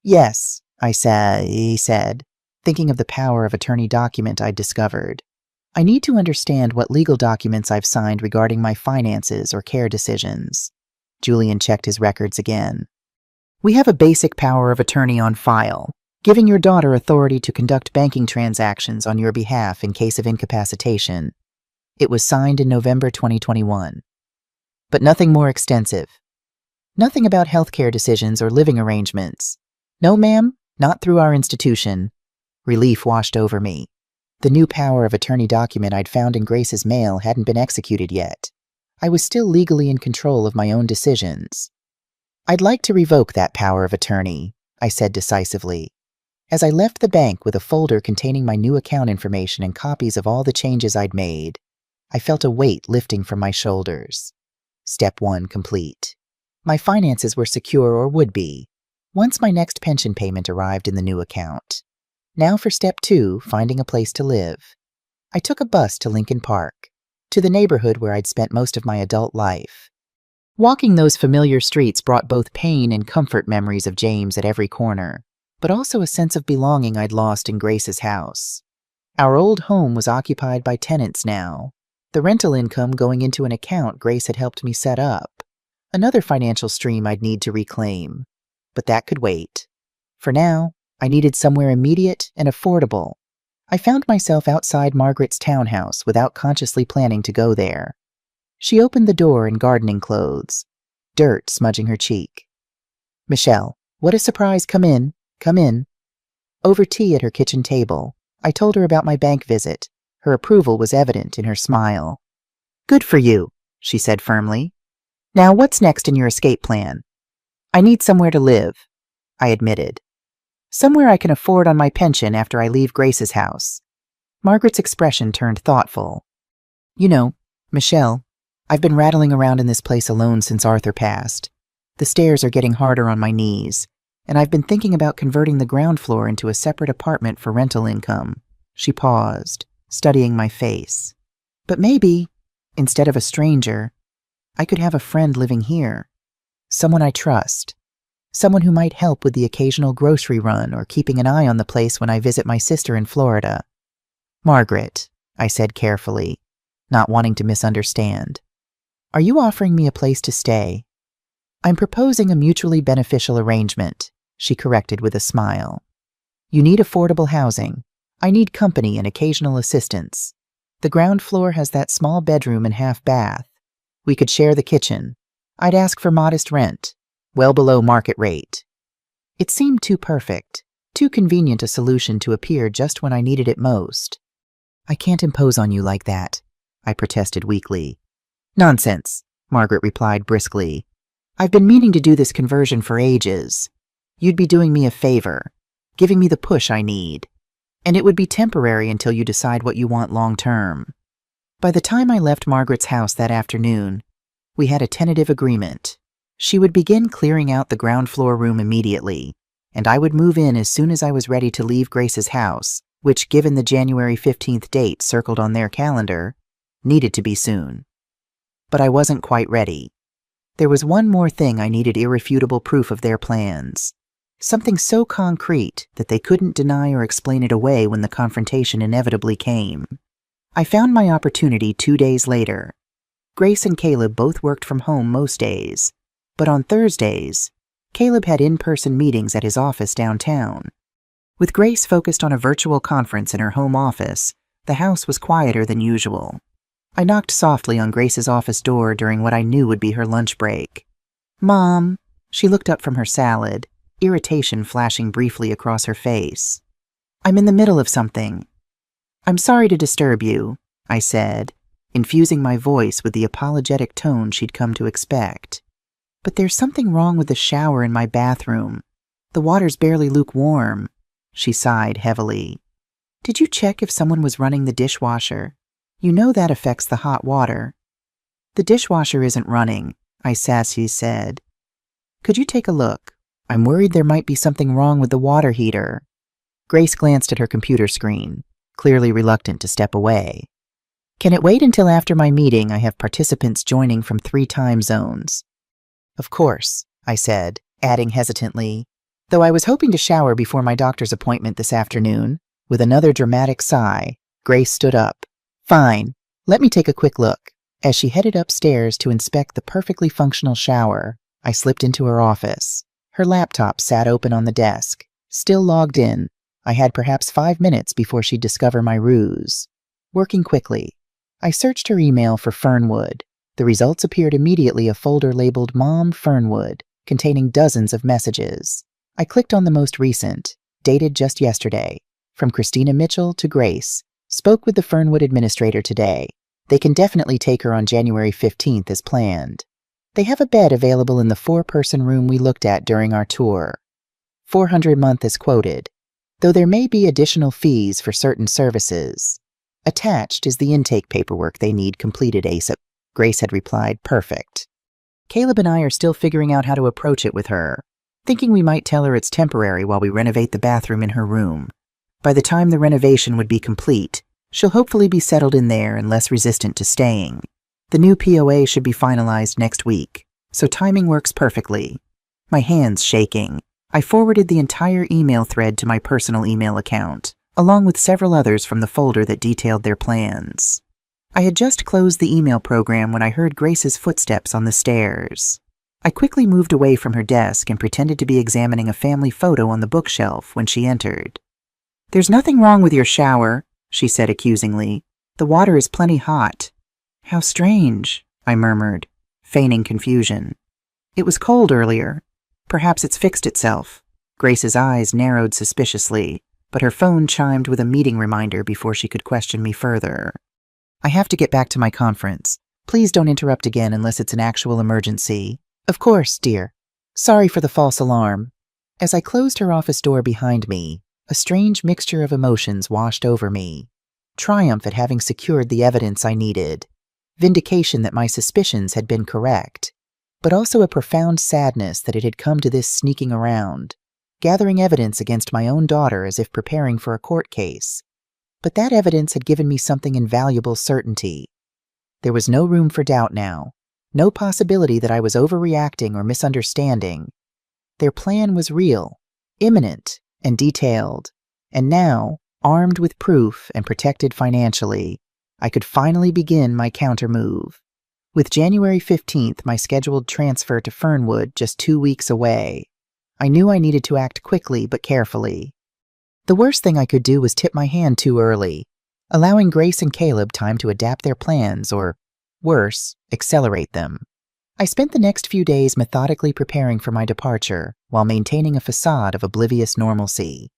"Yes," he said, thinking of the power of attorney document I'd discovered. "I need to understand what legal documents I've signed regarding my finances or care decisions." Julian checked his records again. "We have a basic power of attorney on file, giving your daughter authority to conduct banking transactions on your behalf in case of incapacitation. It was signed in November 2021. But nothing more extensive. Nothing about healthcare decisions or living arrangements. No, ma'am, not through our institution." Relief washed over me. The new power of attorney document I'd found in Grace's mail hadn't been executed yet. I was still legally in control of my own decisions. "I'd like to revoke that power of attorney," I said decisively. As I left the bank with a folder containing my new account information and copies of all the changes I'd made, I felt a weight lifting from my shoulders. Step 1 complete. My finances were secure, or would be, once my next pension payment arrived in the new account. Now for step 2, finding a place to live. I took a bus to Lincoln Park, to the neighborhood where I'd spent most of my adult life. Walking those familiar streets brought both pain and comfort memories of James at every corner, but also a sense of belonging I'd lost in Grace's house. Our old home was occupied by tenants now, the rental income going into an account Grace had helped me set up, another financial stream I'd need to reclaim. But that could wait. For now, I needed somewhere immediate and affordable. I found myself outside Margaret's townhouse without consciously planning to go there. She opened the door in gardening clothes, dirt smudging her cheek. "Michelle, what a surprise. Come in, come in." Over tea at her kitchen table, I told her about my bank visit. Her approval was evident in her smile. "Good for you," she said firmly. "Now what's next in your escape plan?" "I need somewhere to live," I admitted. "Somewhere I can afford on my pension after I leave Grace's house." Margaret's expression turned thoughtful. "You know, Michelle, I've been rattling around in this place alone since Arthur passed. The stairs are getting harder on my knees, and I've been thinking about converting the ground floor into a separate apartment for rental income." She paused, studying my face. "But maybe, instead of a stranger, I could have a friend living here. Someone I trust. Someone who might help with the occasional grocery run or keeping an eye on the place when I visit my sister in Florida." "Margaret," I said carefully, not wanting to misunderstand, "are you offering me a place to stay?" "I'm proposing a mutually beneficial arrangement," she corrected with a smile. "You need affordable housing. I need company and occasional assistance. The ground floor has that small bedroom and half bath. We could share the kitchen. I'd ask for modest rent, well below market rate." It seemed too perfect, too convenient a solution to appear just when I needed it most. "I can't impose on you like that," I protested weakly. "Nonsense," Margaret replied briskly. "I've been meaning to do this conversion for ages. You'd be doing me a favor, giving me the push I need. And it would be temporary until you decide what you want long-term." By the time I left Margaret's house that afternoon, we had a tentative agreement. She would begin clearing out the ground floor room immediately, and I would move in as soon as I was ready to leave Grace's house, which, given the January 15th date circled on their calendar, needed to be soon. But I wasn't quite ready. There was one more thing I needed irrefutable proof of their plans. Something so concrete that they couldn't deny or explain it away when the confrontation inevitably came. I found my opportunity 2 days later. Grace and Caleb both worked from home most days, but on Thursdays, Caleb had in-person meetings at his office downtown. With Grace focused on a virtual conference in her home office, the house was quieter than usual. I knocked softly on Grace's office door during what I knew would be her lunch break. "Mom," she looked up from her salad, irritation flashing briefly across her face. "I'm in the middle of something." "I'm sorry to disturb you," I said, infusing my voice with the apologetic tone she'd come to expect. "But there's something wrong with the shower in my bathroom. The water's barely lukewarm." She sighed heavily. "Did you check if someone was running the dishwasher? You know that affects the hot water." "The dishwasher isn't running," I sassy said. "Could you take a look? I'm worried there might be something wrong with the water heater." Grace glanced at her computer screen, clearly reluctant to step away. "Can it wait until after my meeting? I have participants joining from 3 time zones." "Of course," I said, adding hesitantly, "though I was hoping to shower before my doctor's appointment this afternoon." With another dramatic sigh, Grace stood up. "Fine, let me take a quick look." As she headed upstairs to inspect the perfectly functional shower, I slipped into her office. Her laptop sat open on the desk, still logged in. I had perhaps 5 minutes before she'd discover my ruse. Working quickly, I searched her email for Fernwood. The results appeared immediately, a folder labeled Mom Fernwood, containing dozens of messages. I clicked on the most recent, dated just yesterday, from Christina Mitchell to Grace. "Spoke with the Fernwood administrator today. They can definitely take her on January 15th as planned. They have a bed available in the 4-person room we looked at during our tour. $400 a month is quoted, though there may be additional fees for certain services. Attached is the intake paperwork they need completed ASAP." Grace had replied, "Perfect." Caleb and I are still figuring out how to approach it with her, thinking we might tell her it's temporary while we renovate the bathroom in her room. By the time the renovation would be complete, she'll hopefully be settled in there and less resistant to staying. The new POA should be finalized next week, so timing works perfectly. My hands shaking, I forwarded the entire email thread to my personal email account, along with several others from the folder that detailed their plans. I had just closed the email program when I heard Grace's footsteps on the stairs. I quickly moved away from her desk and pretended to be examining a family photo on the bookshelf when she entered. "There's nothing wrong with your shower," she said accusingly. "The water is plenty hot." "How strange," I murmured, feigning confusion. "It was cold earlier. Perhaps it's fixed itself." Grace's eyes narrowed suspiciously, but her phone chimed with a meeting reminder before she could question me further. "I have to get back to my conference. Please don't interrupt again unless it's an actual emergency." "Of course, dear. Sorry for the false alarm." As I closed her office door behind me, a strange mixture of emotions washed over me. Triumph at having secured the evidence I needed, vindication that my suspicions had been correct, but also a profound sadness that it had come to this sneaking around, gathering evidence against my own daughter as if preparing for a court case. But that evidence had given me something invaluable certainty. There was no room for doubt now, no possibility that I was overreacting or misunderstanding. Their plan was real, imminent, and detailed, and now, armed with proof and protected financially, I could finally begin my countermove. With January 15th, my scheduled transfer to Fernwood just 2 weeks away, I knew I needed to act quickly but carefully. The worst thing I could do was tip my hand too early, allowing Grace and Caleb time to adapt their plans or, worse, accelerate them. I spent the next few days methodically preparing for my departure while maintaining a facade of oblivious normalcy.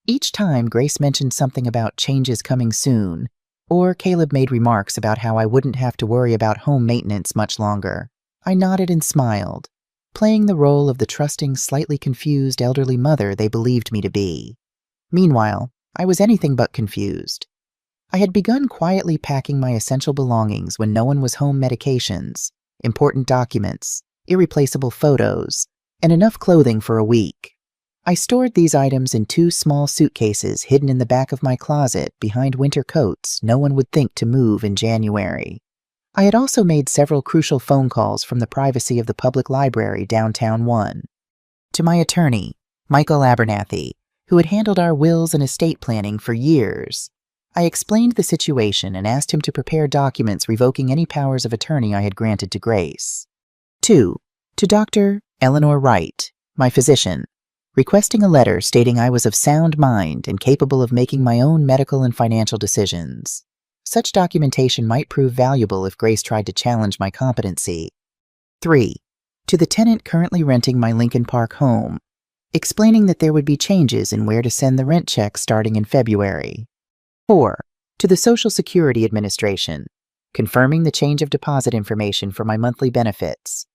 Each time Grace mentioned something about changes coming soon, or Caleb made remarks about how I wouldn't have to worry about home maintenance much longer, I nodded and smiled, playing the role of the trusting, slightly confused elderly mother they believed me to be. Meanwhile, I was anything but confused. I had begun quietly packing my essential belongings when no one was home: medications, important documents, irreplaceable photos, and enough clothing for a week. I stored these items in 2 small suitcases hidden in the back of my closet behind winter coats no one would think to move in January. I had also made several crucial phone calls from the privacy of the public library downtown 1. To my attorney, Michael Abernathy, who had handled our wills and estate planning for years. I explained the situation and asked him to prepare documents revoking any powers of attorney I had granted to Grace. 2. To Dr. Eleanor Wright, my physician, requesting a letter stating I was of sound mind and capable of making my own medical and financial decisions. Such documentation might prove valuable if Grace tried to challenge my competency. 3. To the tenant currently renting my Lincoln Park home, explaining that there would be changes in where to send the rent checks starting in February. 4. To the Social Security Administration, confirming the change of deposit information for my monthly benefits.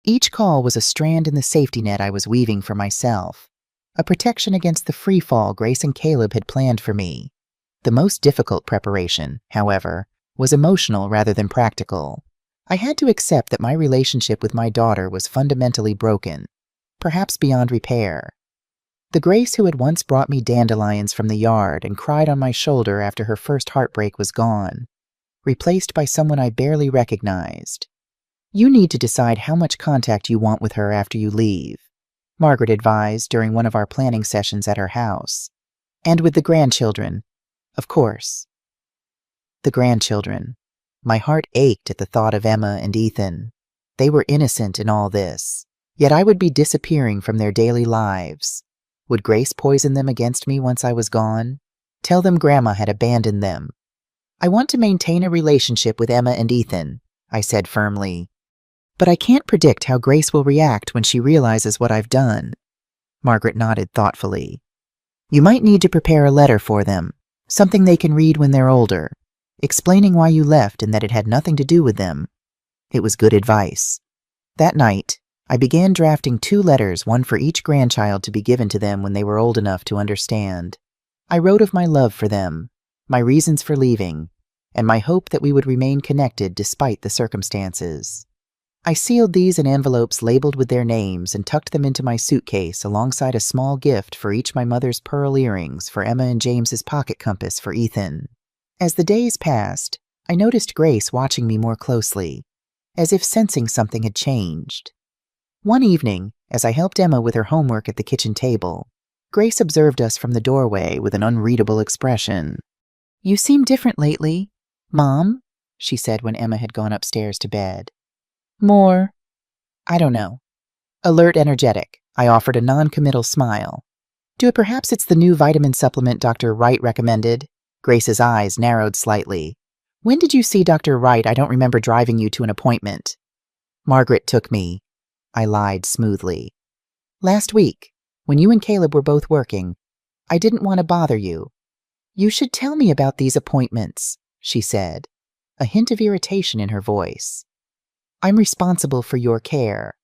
Each call was a strand in the safety net I was weaving for myself, a protection against the free fall Grace and Caleb had planned for me. The most difficult preparation, however, was emotional rather than practical. I had to accept that my relationship with my daughter was fundamentally broken, perhaps beyond repair. The Grace who had once brought me dandelions from the yard and cried on my shoulder after her first heartbreak was gone, replaced by someone I barely recognized. "You need to decide how much contact you want with her after you leave," Margaret advised during one of our planning sessions at her house. "And with the grandchildren, of course." The grandchildren. My heart ached at the thought of Emma and Ethan. They were innocent in all this, yet I would be disappearing from their daily lives. Would Grace poison them against me once I was gone? Tell them Grandma had abandoned them. "I want to maintain a relationship with Emma and Ethan," I said firmly. "But I can't predict how Grace will react when she realizes what I've done." Margaret nodded thoughtfully. "You might need to prepare a letter for them, something they can read when they're older, explaining why you left and that it had nothing to do with them." It was good advice. That night, I began drafting 2 letters, one for each grandchild to be given to them when they were old enough to understand. I wrote of my love for them, my reasons for leaving, and my hope that we would remain connected despite the circumstances. I sealed these in envelopes labeled with their names and tucked them into my suitcase alongside a small gift for each: my mother's pearl earrings for Emma and James's pocket compass for Ethan. As the days passed, I noticed Grace watching me more closely, as if sensing something had changed. One evening, as I helped Emma with her homework at the kitchen table, Grace observed us from the doorway with an unreadable expression. "You seem different lately, Mom," she said when Emma had gone upstairs to bed. "More, I don't know. Alert, energetic," I offered a non-committal smile. Perhaps it's the new vitamin supplement Dr. Wright recommended?" Grace's eyes narrowed slightly. "When did you see Dr. Wright? I don't remember driving you to an appointment." "Margaret took me," I lied smoothly. "Last week, when you and Caleb were both working. I didn't want to bother you." "You should tell me about these appointments," she said, a hint of irritation in her voice. "I'm responsible for your care."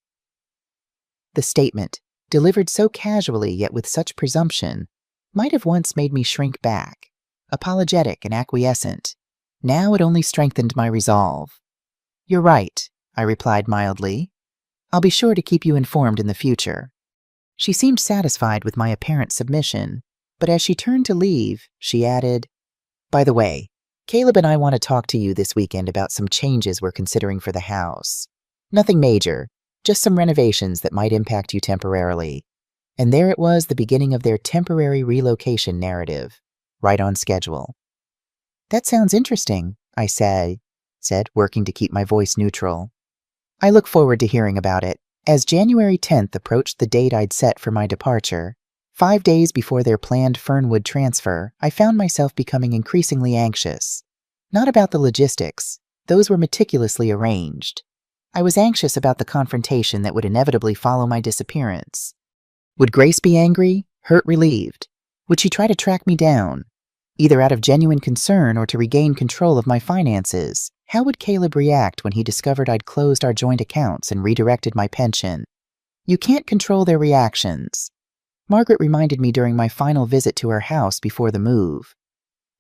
The statement, delivered so casually yet with such presumption, might have once made me shrink back, apologetic and acquiescent. Now it only strengthened my resolve. "You're right," I replied mildly. "I'll be sure to keep you informed in the future." She seemed satisfied with my apparent submission, but as she turned to leave, she added, "By the way, Caleb and I want to talk to you this weekend about some changes we're considering for the house. Nothing major, just some renovations that might impact you temporarily." And there it was, the beginning of their temporary relocation narrative, right on schedule. "That sounds interesting," I said, working to keep my voice neutral. "I look forward to hearing about it." As January 10th approached the date I'd set for my departure, 5 days before their planned Fernwood transfer, I found myself becoming increasingly anxious. Not about the logistics, those were meticulously arranged. I was anxious about the confrontation that would inevitably follow my disappearance. Would Grace be angry, hurt, relieved? Would she try to track me down, either out of genuine concern or to regain control of my finances? How would Caleb react when he discovered I'd closed our joint accounts and redirected my pension? You can't control their reactions. Margaret reminded me during my final visit to her house before the move.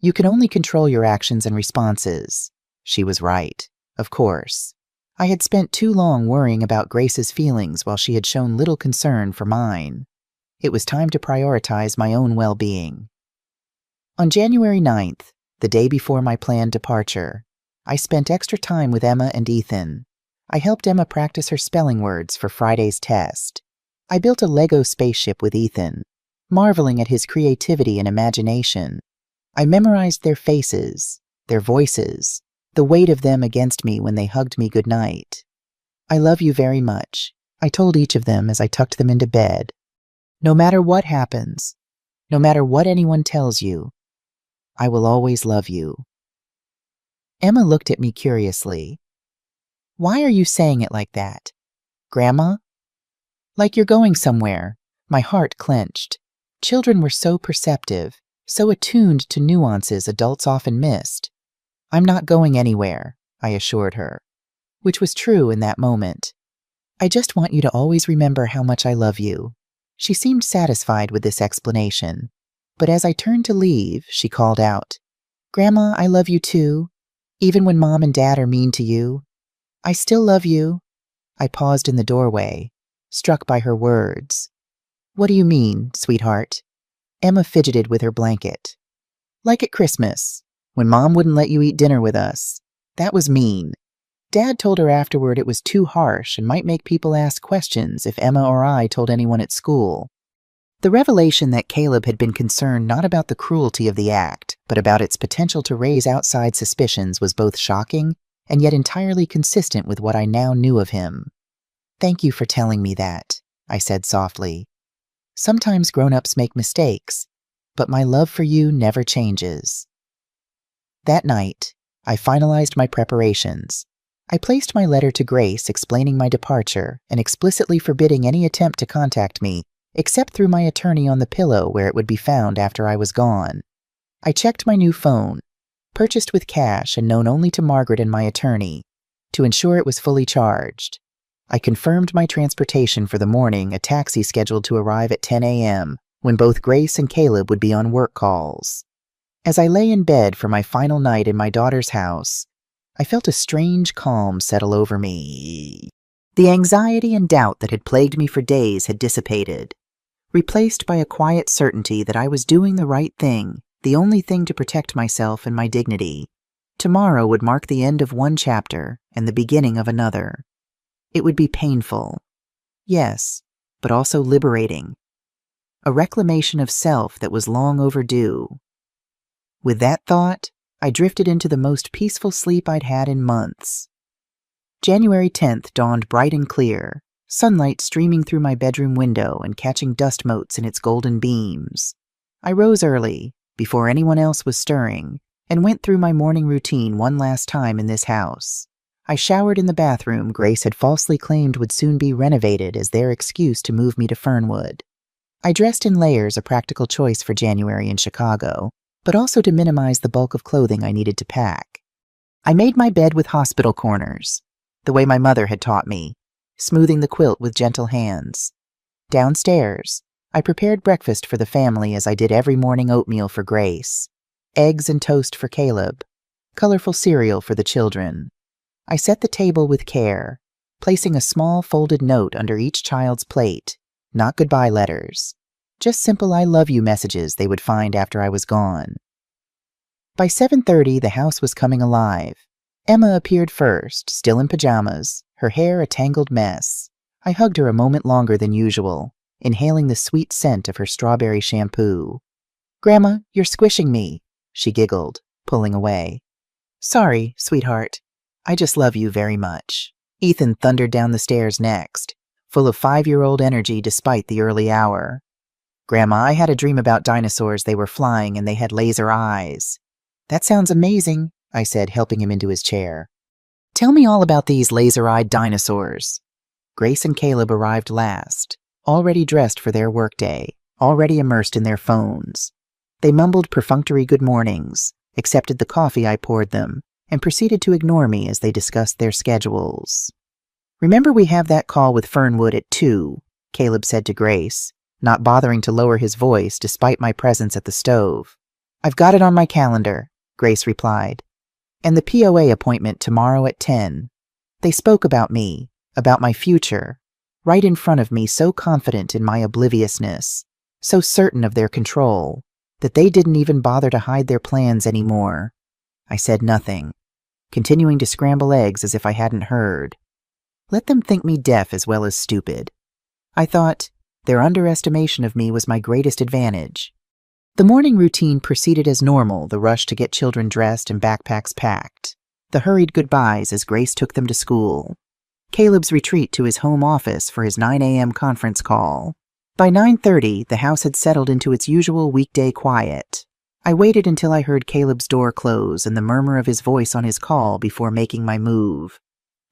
You can only control your actions and responses. She was right, of course. I had spent too long worrying about Grace's feelings while she had shown little concern for mine. It was time to prioritize my own well-being. On January 9th, the day before my planned departure, I spent extra time with Emma and Ethan. I helped Emma practice her spelling words for Friday's test. I built a Lego spaceship with Ethan, marveling at his creativity and imagination. I memorized their faces, their voices, the weight of them against me when they hugged me goodnight. "I love you very much," I told each of them as I tucked them into bed. "No matter what happens, no matter what anyone tells you, I will always love you." Emma looked at me curiously. "Why are you saying it like that, Grandma?" "Like you're going somewhere." My heart clenched. Children were so perceptive, so attuned to nuances adults often missed. "I'm not going anywhere," I assured her, which was true in that moment. "I just want you to always remember how much I love you." She seemed satisfied with this explanation, but as I turned to leave, she called out, "Grandma, I love you too. Even when Mom and Dad are mean to you, I still love you." I paused in the doorway, struck by her words. "What do you mean, sweetheart?" Emma fidgeted with her blanket. "Like at Christmas, when Mom wouldn't let you eat dinner with us. That was mean. Dad told her afterward it was too harsh and might make people ask questions if Emma or I told anyone at school." The revelation that Caleb had been concerned not about the cruelty of the act, but about its potential to raise outside suspicions was both shocking and yet entirely consistent with what I now knew of him. "Thank you for telling me that," I said softly. "Sometimes grown-ups make mistakes, but my love for you never changes." That night, I finalized my preparations. I placed my letter to Grace explaining my departure and explicitly forbidding any attempt to contact me, except through my attorney on the pillow where it would be found after I was gone. I checked my new phone, purchased with cash and known only to Margaret and my attorney, to ensure it was fully charged. I confirmed my transportation for the morning, a taxi scheduled to arrive at 10 a.m., when both Grace and Caleb would be on work calls. As I lay in bed for my final night in my daughter's house, I felt a strange calm settle over me. The anxiety and doubt that had plagued me for days had dissipated, replaced by a quiet certainty that I was doing the right thing the only thing to protect myself and my dignity. Tomorrow would mark the end of one chapter and the beginning of another. It would be painful, yes, but also liberating. A reclamation of self that was long overdue. With that thought, I drifted into the most peaceful sleep I'd had in months. January 10th dawned bright and clear, sunlight streaming through my bedroom window and catching dust motes in its golden beams. I rose early, before anyone else was stirring, and went through my morning routine one last time in this house. I showered in the bathroom Grace had falsely claimed would soon be renovated as their excuse to move me to Fernwood. I dressed in layers, a practical choice for January in Chicago, but also to minimize the bulk of clothing I needed to pack. I made my bed with hospital corners, the way my mother had taught me, smoothing the quilt with gentle hands. Downstairs, I prepared breakfast for the family as I did every morning: oatmeal for Grace, eggs and toast for Caleb, colorful cereal for the children. I set the table with care, placing a small folded note under each child's plate, not goodbye letters, just simple I love you messages they would find after I was gone. By 7:30, the house was coming alive. Emma appeared first, still in pajamas, her hair a tangled mess. I hugged her a moment longer than usual, inhaling the sweet scent of her strawberry shampoo. "Grandma, you're squishing me," she giggled, pulling away. "Sorry, sweetheart. I just love you very much." Ethan thundered down the stairs next, full of 5-year-old energy despite the early hour. "Grandma, I had a dream about dinosaurs. They were flying and they had laser eyes." "That sounds amazing," I said, helping him into his chair. "Tell me all about these laser-eyed dinosaurs." Grace and Caleb arrived last, already dressed for their workday, already immersed in their phones. They mumbled perfunctory good mornings, accepted the coffee I poured them, and proceeded to ignore me as they discussed their schedules. "Remember, we have that call with Fernwood at 2, Caleb said to Grace, not bothering to lower his voice despite my presence at the stove. "I've got it on my calendar," Grace replied. "And the POA appointment tomorrow at 10. They spoke about me, about my future, right in front of me, so confident in my obliviousness, so certain of their control, that they didn't even bother to hide their plans anymore." I said nothing, continuing to scramble eggs as if I hadn't heard. Let them think me deaf as well as stupid. I thought their underestimation of me was my greatest advantage. The morning routine proceeded as normal, the rush to get children dressed and backpacks packed, the hurried goodbyes as Grace took them to school, Caleb's retreat to his home office for his 9 a.m. conference call. By 9:30, the house had settled into its usual weekday quiet. I waited until I heard Caleb's door close and the murmur of his voice on his call before making my move.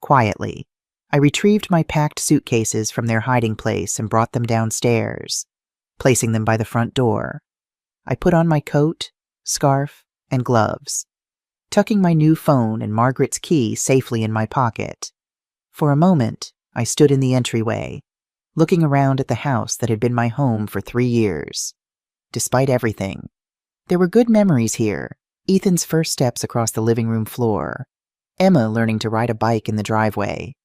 Quietly, I retrieved my packed suitcases from their hiding place and brought them downstairs, placing them by the front door. I put on my coat, scarf, and gloves, tucking my new phone and Margaret's key safely in my pocket. For a moment, I stood in the entryway, looking around at the house that had been my home for 3 years. Despite everything, there were good memories here: Ethan's first steps across the living room floor, Emma learning to ride a bike in the driveway,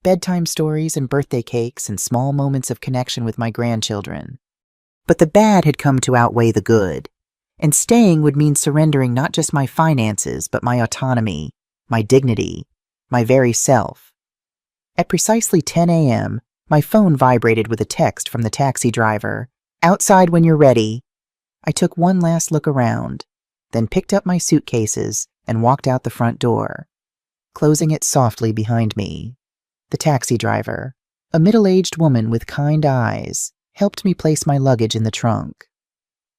bedtime stories and birthday cakes, and small moments of connection with my grandchildren. But the bad had come to outweigh the good, and staying would mean surrendering not just my finances, but my autonomy, my dignity, my very self. At precisely 10 a.m., my phone vibrated with a text from the taxi driver. "Outside when you're ready." I took one last look around, then picked up my suitcases and walked out the front door, closing it softly behind me. The taxi driver, a middle-aged woman with kind eyes, helped me place my luggage in the trunk.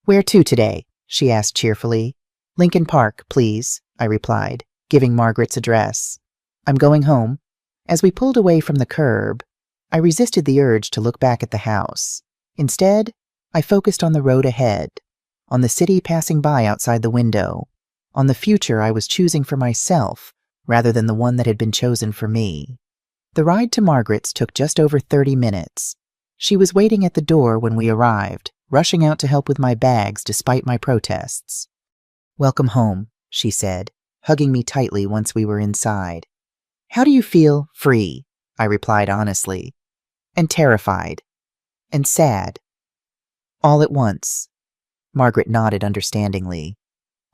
"Where to today?" she asked cheerfully. "Lincoln Park, please," I replied, giving Margaret's address. "I'm going home." As we pulled away from the curb, I resisted the urge to look back at the house. Instead, I focused on the road ahead, on the city passing by outside the window, on the future I was choosing for myself rather than the one that had been chosen for me. The ride to Margaret's took just over 30 minutes. She was waiting at the door when we arrived, rushing out to help with my bags despite my protests. "Welcome home," she said, hugging me tightly once we were inside. "How do you feel?" "Free," I replied honestly, "and terrified, and sad. All at once." Margaret nodded understandingly.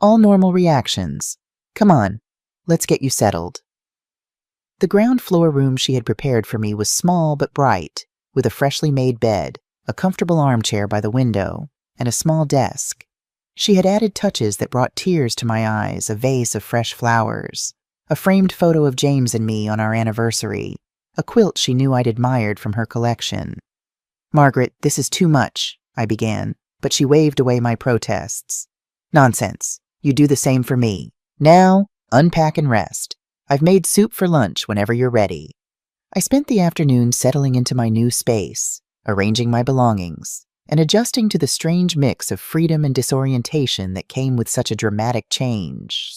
All normal reactions. Come on, let's get you settled. The ground floor room she had prepared for me was small but bright, with a freshly made bed, a comfortable armchair by the window, and a small desk. She had added touches that brought tears to my eyes, a vase of fresh flowers, a framed photo of James and me on our anniversary, a quilt she knew I'd admired from her collection. "Margaret, this is too much," I began, but she waved away my protests. "Nonsense. You do the same for me. Now, unpack and rest. I've made soup for lunch whenever you're ready." I spent the afternoon settling into my new space, arranging my belongings, and adjusting to the strange mix of freedom and disorientation that came with such a dramatic change.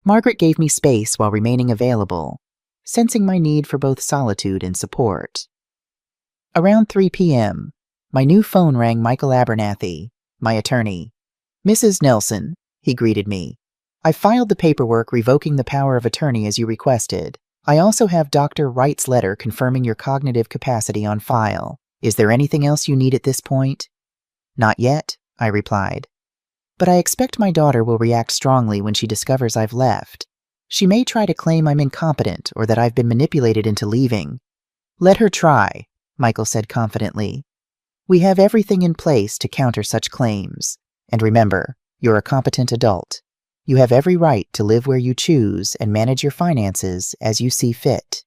Margaret gave me space while remaining available, sensing my need for both solitude and support. Around 3 p.m., my new phone rang Michael Abernathy, my attorney. "Mrs. Nelson," he greeted me. "I filed the paperwork revoking the power of attorney as you requested. I also have Dr. Wright's letter confirming your cognitive capacity on file. Is there anything else you need at this point?" "Not yet," I replied. "But I expect my daughter will react strongly when she discovers I've left. She may try to claim I'm incompetent or that I've been manipulated into leaving." "Let her try," Michael said confidently. "We have everything in place to counter such claims. And remember, you're a competent adult. You have every right to live where you choose and manage your finances as you see fit."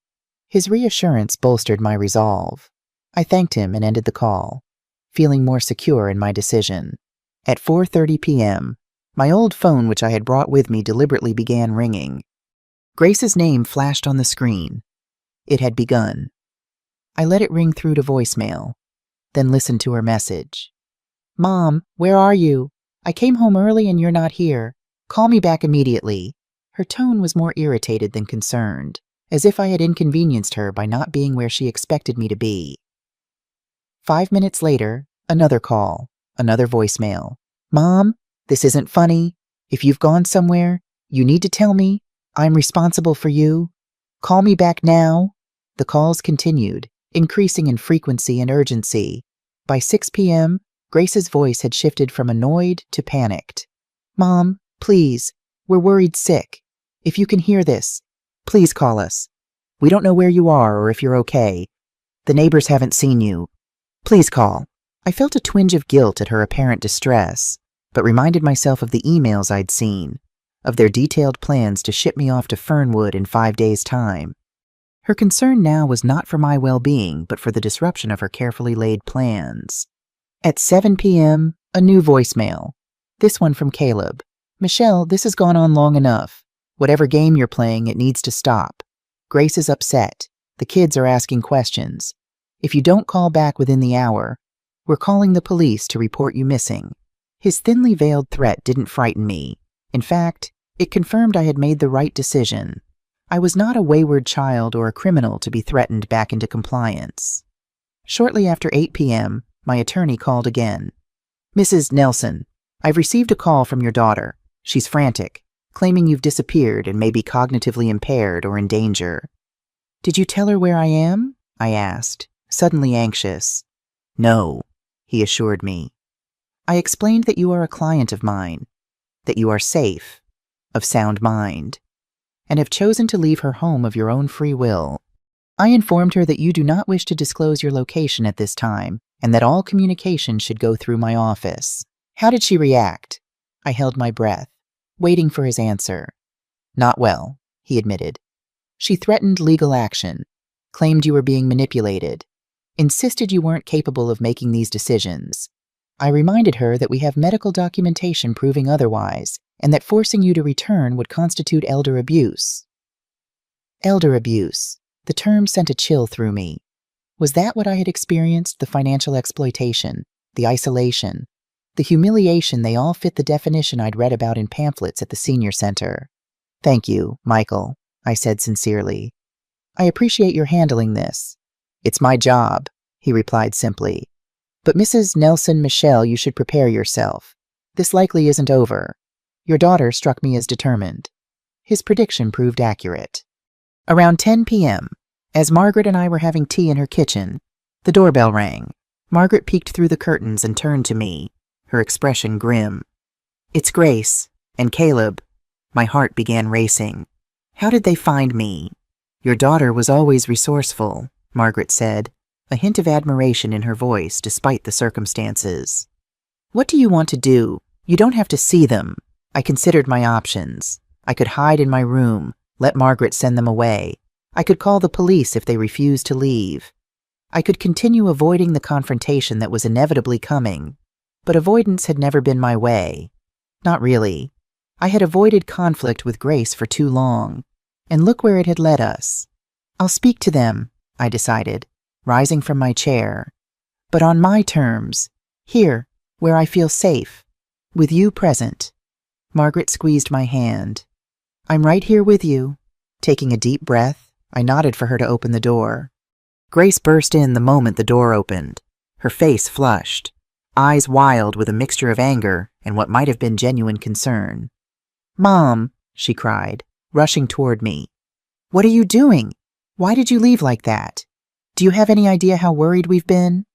His reassurance bolstered my resolve. I thanked him and ended the call, feeling more secure in my decision. At 4:30 p.m., my old phone, which I had brought with me, deliberately began ringing. Grace's name flashed on the screen. It had begun. I let it ring through to voicemail, then listened to her message. "Mom, where are you? I came home early and you're not here. Call me back immediately." Her tone was more irritated than concerned, as if I had inconvenienced her by not being where she expected me to be. 5 minutes later, another call, another voicemail. "Mom, this isn't funny. If you've gone somewhere, you need to tell me. I'm responsible for you. Call me back now." The calls continued, increasing in frequency and urgency. By 6 p.m., Grace's voice had shifted from annoyed to panicked. "Mom, please, we're worried sick. If you can hear this, please call us. We don't know where you are or if you're okay. The neighbors haven't seen you. Please call." I felt a twinge of guilt at her apparent distress, but reminded myself of the emails I'd seen, of their detailed plans to ship me off to Fernwood in 5 days' time. Her concern now was not for my well-being, but for the disruption of her carefully laid plans. At 7 p.m., a new voicemail. This one from Caleb. "Michelle, this has gone on long enough. Whatever game you're playing, it needs to stop. Grace is upset. The kids are asking questions. If you don't call back within the hour, we're calling the police to report you missing." His thinly veiled threat didn't frighten me. In fact, it confirmed I had made the right decision. I was not a wayward child or a criminal to be threatened back into compliance. Shortly after 8 p.m., my attorney called again. "Mrs. Nelson, I've received a call from your daughter. She's frantic, claiming you've disappeared and may be cognitively impaired or in danger." "Did you tell her where I am?" I asked, suddenly anxious. "No," he assured me. "I explained that you are a client of mine, that you are safe, of sound mind, and have chosen to leave her home of your own free will. I informed her that you do not wish to disclose your location at this time, and that all communication should go through my office." How did she react? I held my breath, waiting for his answer. "Not well," he admitted. "She threatened legal action, claimed you were being manipulated, insisted you weren't capable of making these decisions. I reminded her that we have medical documentation proving otherwise, and that forcing you to return would constitute elder abuse." Elder abuse. The term sent a chill through me. Was that what I had experienced? The financial exploitation, the isolation, the humiliation, they all fit the definition I'd read about in pamphlets at the senior center. "Thank you, Michael," I said sincerely. "I appreciate your handling this." "It's my job," he replied simply. "But Mrs. Nelson, Michelle, you should prepare yourself. This likely isn't over. Your daughter struck me as determined." His prediction proved accurate. Around 10 p.m., as Margaret and I were having tea in her kitchen, the doorbell rang. Margaret peeked through the curtains and turned to me, her expression grim. "It's Grace," And Caleb, my heart began racing. How did they find me? Your daughter was always resourceful, Margaret said, a hint of admiration in her voice despite the circumstances. What do you want to do? You don't have to see them. I considered my options. I could hide in my room, let Margaret send them away. I could call the police if they refused to leave. I could continue avoiding the confrontation that was inevitably coming, but avoidance had never been my way. Not really. I had avoided conflict with Grace for too long, and look where it had led us. I'll speak to them, I decided, rising from my chair, but on my terms, here, where I feel safe, with you present. Margaret squeezed my hand. I'm right here with you. Taking a deep breath, I nodded for her to open the door. Grace burst in the moment the door opened, her face flushed, eyes wild with a mixture of anger and what might have been genuine concern. Mom, she cried, rushing toward me. What are you doing? Why did you leave like that? Do you have any idea how worried we've been?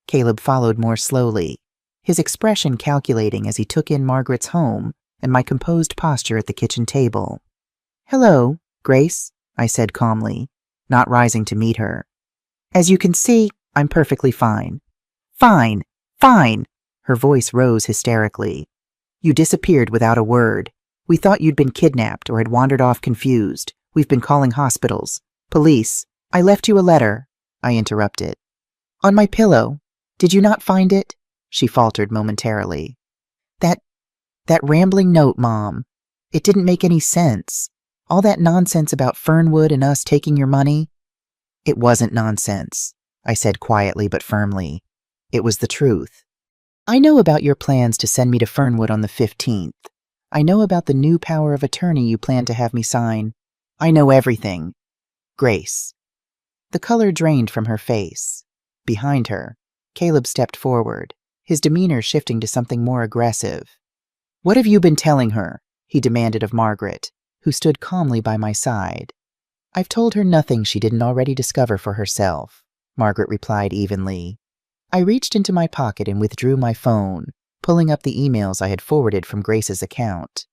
Caleb followed more slowly, his expression calculating as he took in Margaret's home and my composed posture at the kitchen table. Hello, Grace, I said calmly, not rising to meet her. As you can see, I'm perfectly fine. Fine, fine, her voice rose hysterically. You disappeared without a word. We thought you'd been kidnapped or had wandered off confused. We've been calling hospitals, police. I left you a letter, I interrupted. On my pillow. Did you not find it? She faltered momentarily. That rambling note, Mom. It didn't make any sense. All that nonsense about Fernwood and us taking your money. It wasn't nonsense, I said quietly but firmly. It was the truth. I know about your plans to send me to Fernwood on the 15th. I know about the new power of attorney you plan to have me sign. I know everything. Grace. The color drained from her face. Behind her, Caleb stepped forward, his demeanor shifting to something more aggressive. What have you been telling her? He demanded of Margaret, who stood calmly by my side. I've told her nothing she didn't already discover for herself, Margaret replied evenly. I reached into my pocket and withdrew my phone, pulling up the emails I had forwarded from Grace's account.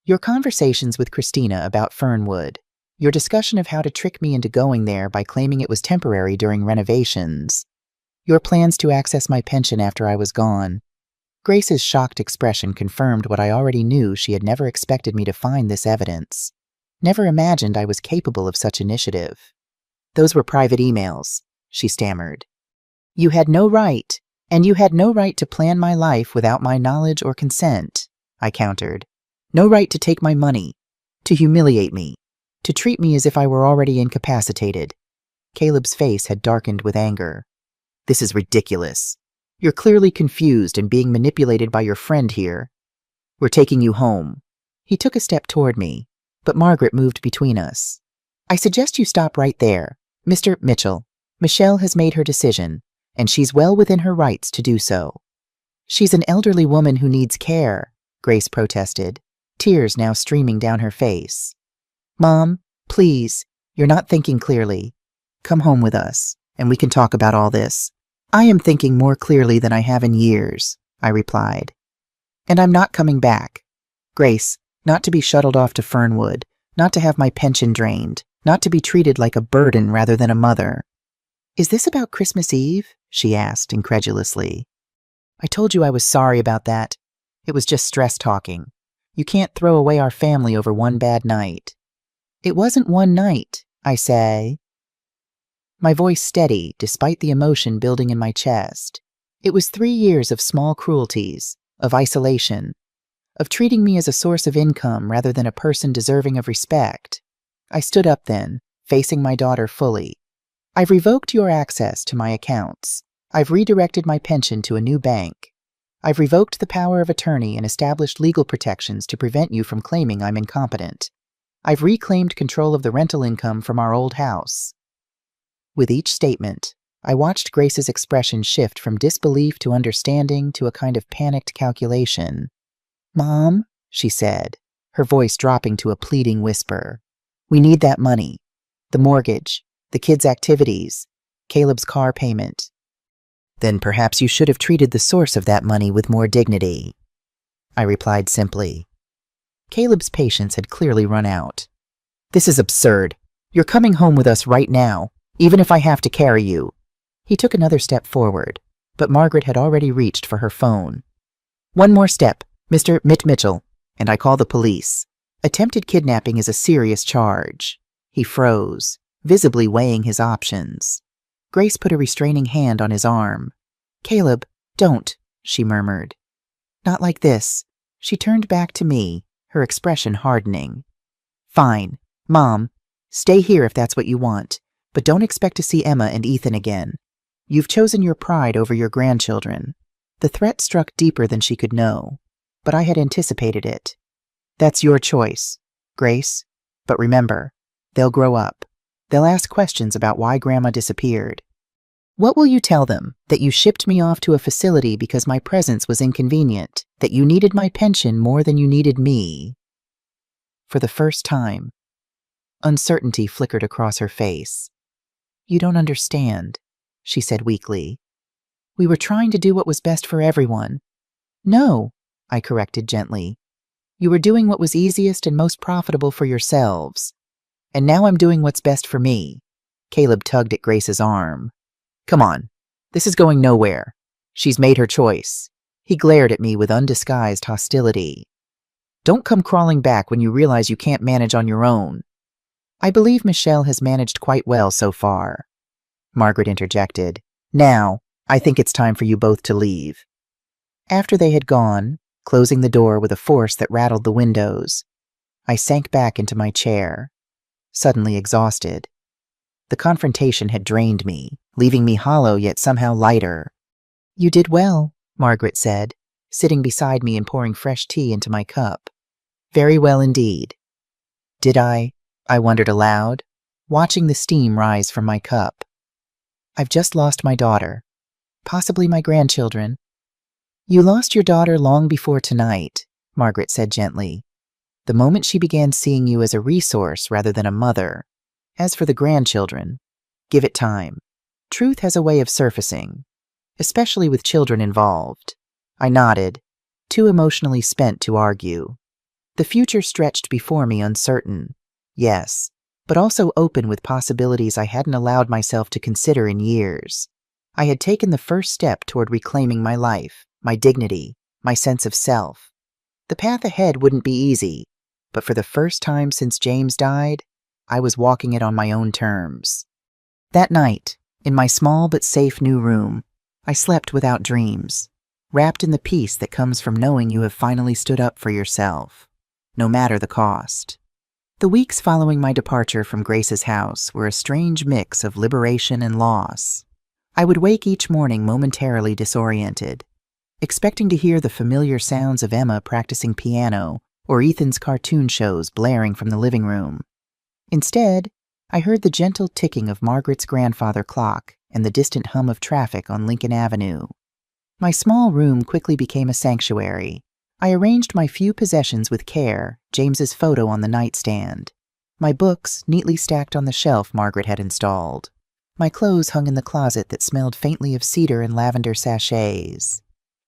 Your conversations with Christina about Fernwood, your discussion of how to trick me into going there by claiming it was temporary during renovations, your plans to access my pension after I was gone. Grace's shocked expression confirmed what I already knew. She had never expected me to find this evidence. Never imagined I was capable of such initiative. Those were private emails, she stammered. You had no right, and you had no right to plan my life without my knowledge or consent, I countered. No right to take my money, to humiliate me, to treat me as if I were already incapacitated. Caleb's face had darkened with anger. This is ridiculous. You're clearly confused and being manipulated by your friend here. We're taking you home. He took a step toward me, but Margaret moved between us. I suggest you stop right there. Mr. Mitchell, Michelle has made her decision, and she's well within her rights to do so. She's an elderly woman who needs care, Grace protested, tears now streaming down her face. Mom, please, you're not thinking clearly. Come home with us, and we can talk about all this. I am thinking more clearly than I have in years, I replied. And I'm not coming back. Grace, not to be shuttled off to Fernwood, not to have my pension drained, not to be treated like a burden rather than a mother. Is this about Christmas Eve? She asked incredulously. I told you I was sorry about that. It was just stress talking. You can't throw away our family over one bad night. It wasn't one night, I say. My voice steady despite the emotion building in my chest. It was 3 years of small cruelties, of isolation, of treating me as a source of income rather than a person deserving of respect. I stood up then, facing my daughter fully. I've revoked your access to my accounts. I've redirected my pension to a new bank. I've revoked the power of attorney and established legal protections to prevent you from claiming I'm incompetent. I've reclaimed control of the rental income from our old house. With each statement, I watched Grace's expression shift from disbelief to understanding to a kind of panicked calculation. Mom, she said, her voice dropping to a pleading whisper. We need that money. The mortgage, the kids' activities, Caleb's car payment. Then perhaps you should have treated the source of that money with more dignity, I replied simply. Caleb's patience had clearly run out. "This is absurd. You're coming home with us right now, even if I have to carry you." He took another step forward, but Margaret had already reached for her phone. "One more step, Mr. Mitchell, and I call the police. Attempted kidnapping is a serious charge." He froze, visibly weighing his options. Grace put a restraining hand on his arm. "Caleb, don't," she murmured. "Not like this." She turned back to me, her expression hardening. "Fine. Mom, stay here if that's what you want, but don't expect to see Emma and Ethan again. You've chosen your pride over your grandchildren." The threat struck deeper than she could know, but I had anticipated it. "That's your choice, Grace. But remember, they'll grow up. They'll ask questions about why Grandma disappeared. What will you tell them? That you shipped me off to a facility because my presence was inconvenient? That you needed my pension more than you needed me?" For the first time, uncertainty flickered across her face. "You don't understand," she said weakly. "We were trying to do what was best for everyone." "No," I corrected gently. "You were doing what was easiest and most profitable for yourselves. And now I'm doing what's best for me." Caleb tugged at Grace's arm. "Come on. This is going nowhere. She's made her choice." He glared at me with undisguised hostility. "Don't come crawling back when you realize you can't manage on your own." "I believe Michelle has managed quite well so far," Margaret interjected. "Now, I think it's time for you both to leave." After they had gone, closing the door with a force that rattled the windows, I sank back into my chair, suddenly exhausted. The confrontation had drained me, leaving me hollow yet somehow lighter. "You did well," Margaret said, sitting beside me and pouring fresh tea into my cup. "Very well indeed." "Did I wondered aloud, watching the steam rise from my cup. "I've just lost my daughter. Possibly my grandchildren." "You lost your daughter long before tonight," Margaret said gently. "The moment she began seeing you as a resource rather than a mother. As for the grandchildren, give it time. Truth has a way of surfacing, especially with children involved." I nodded, too emotionally spent to argue. The future stretched before me uncertain, yes, but also open with possibilities I hadn't allowed myself to consider in years. I had taken the first step toward reclaiming my life, my dignity, my sense of self. The path ahead wouldn't be easy, but for the first time since James died, I was walking it on my own terms. That night, in my small but safe new room, I slept without dreams, wrapped in the peace that comes from knowing you have finally stood up for yourself, no matter the cost. The weeks following my departure from Grace's house were a strange mix of liberation and loss. I would wake each morning momentarily disoriented, expecting to hear the familiar sounds of Emma practicing piano or Ethan's cartoon shows blaring from the living room. Instead, I heard the gentle ticking of Margaret's grandfather clock and the distant hum of traffic on Lincoln Avenue. My small room quickly became a sanctuary. I arranged my few possessions with care, James's photo on the nightstand, my books neatly stacked on the shelf Margaret had installed. My clothes hung in the closet that smelled faintly of cedar and lavender sachets.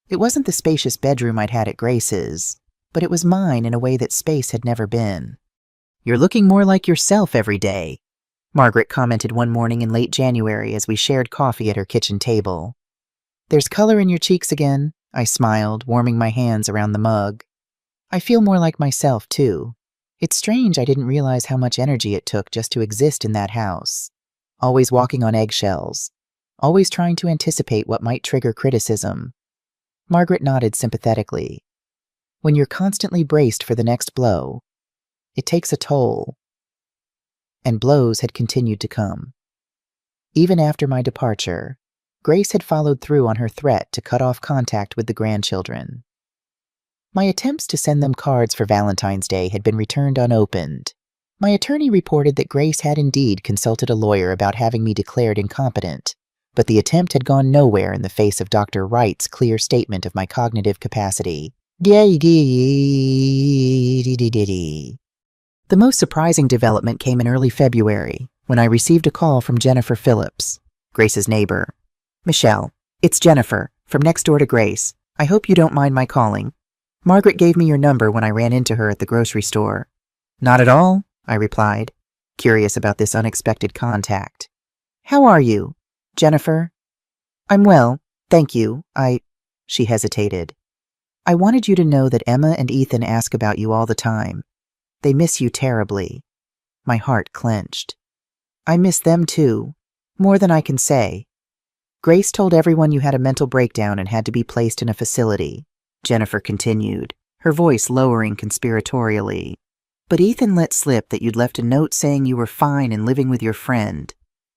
It wasn't the spacious bedroom I'd had at Grace's, but it was mine in a way that space had never been. "You're looking more like yourself every day," Margaret commented one morning in late January as we shared coffee at her kitchen table. "There's color in your cheeks again," I smiled, warming my hands around the mug. "I feel more like myself, too. It's strange I didn't realize how much energy it took just to exist in that house. Always walking on eggshells, always trying to anticipate what might trigger criticism." Margaret nodded sympathetically. "When you're constantly braced for the next blow, it takes a toll." And blows had continued to come. Even after my departure, Grace had followed through on her threat to cut off contact with the grandchildren. My attempts to send them cards for Valentine's Day had been returned unopened. My attorney reported that Grace had indeed consulted a lawyer about having me declared incompetent, but the attempt had gone nowhere in the face of Dr. Wright's clear statement of my cognitive capacity. The most surprising development came in early February, when I received a call from Jennifer Phillips, Grace's neighbor. "Michelle, it's Jennifer, from next door to Grace. I hope you don't mind my calling." Margaret gave me your number when I ran into her at the grocery store. Not at all, I replied, curious about this unexpected contact. How are you, Jennifer? I'm well, thank you. She hesitated. I wanted you to know that Emma and Ethan ask about you all the time. They miss you terribly. My heart clenched. I miss them too, more than I can say. Grace told everyone you had a mental breakdown and had to be placed in a facility, Jennifer continued, her voice lowering conspiratorially. But Ethan let slip that you'd left a note saying you were fine and living with your friend.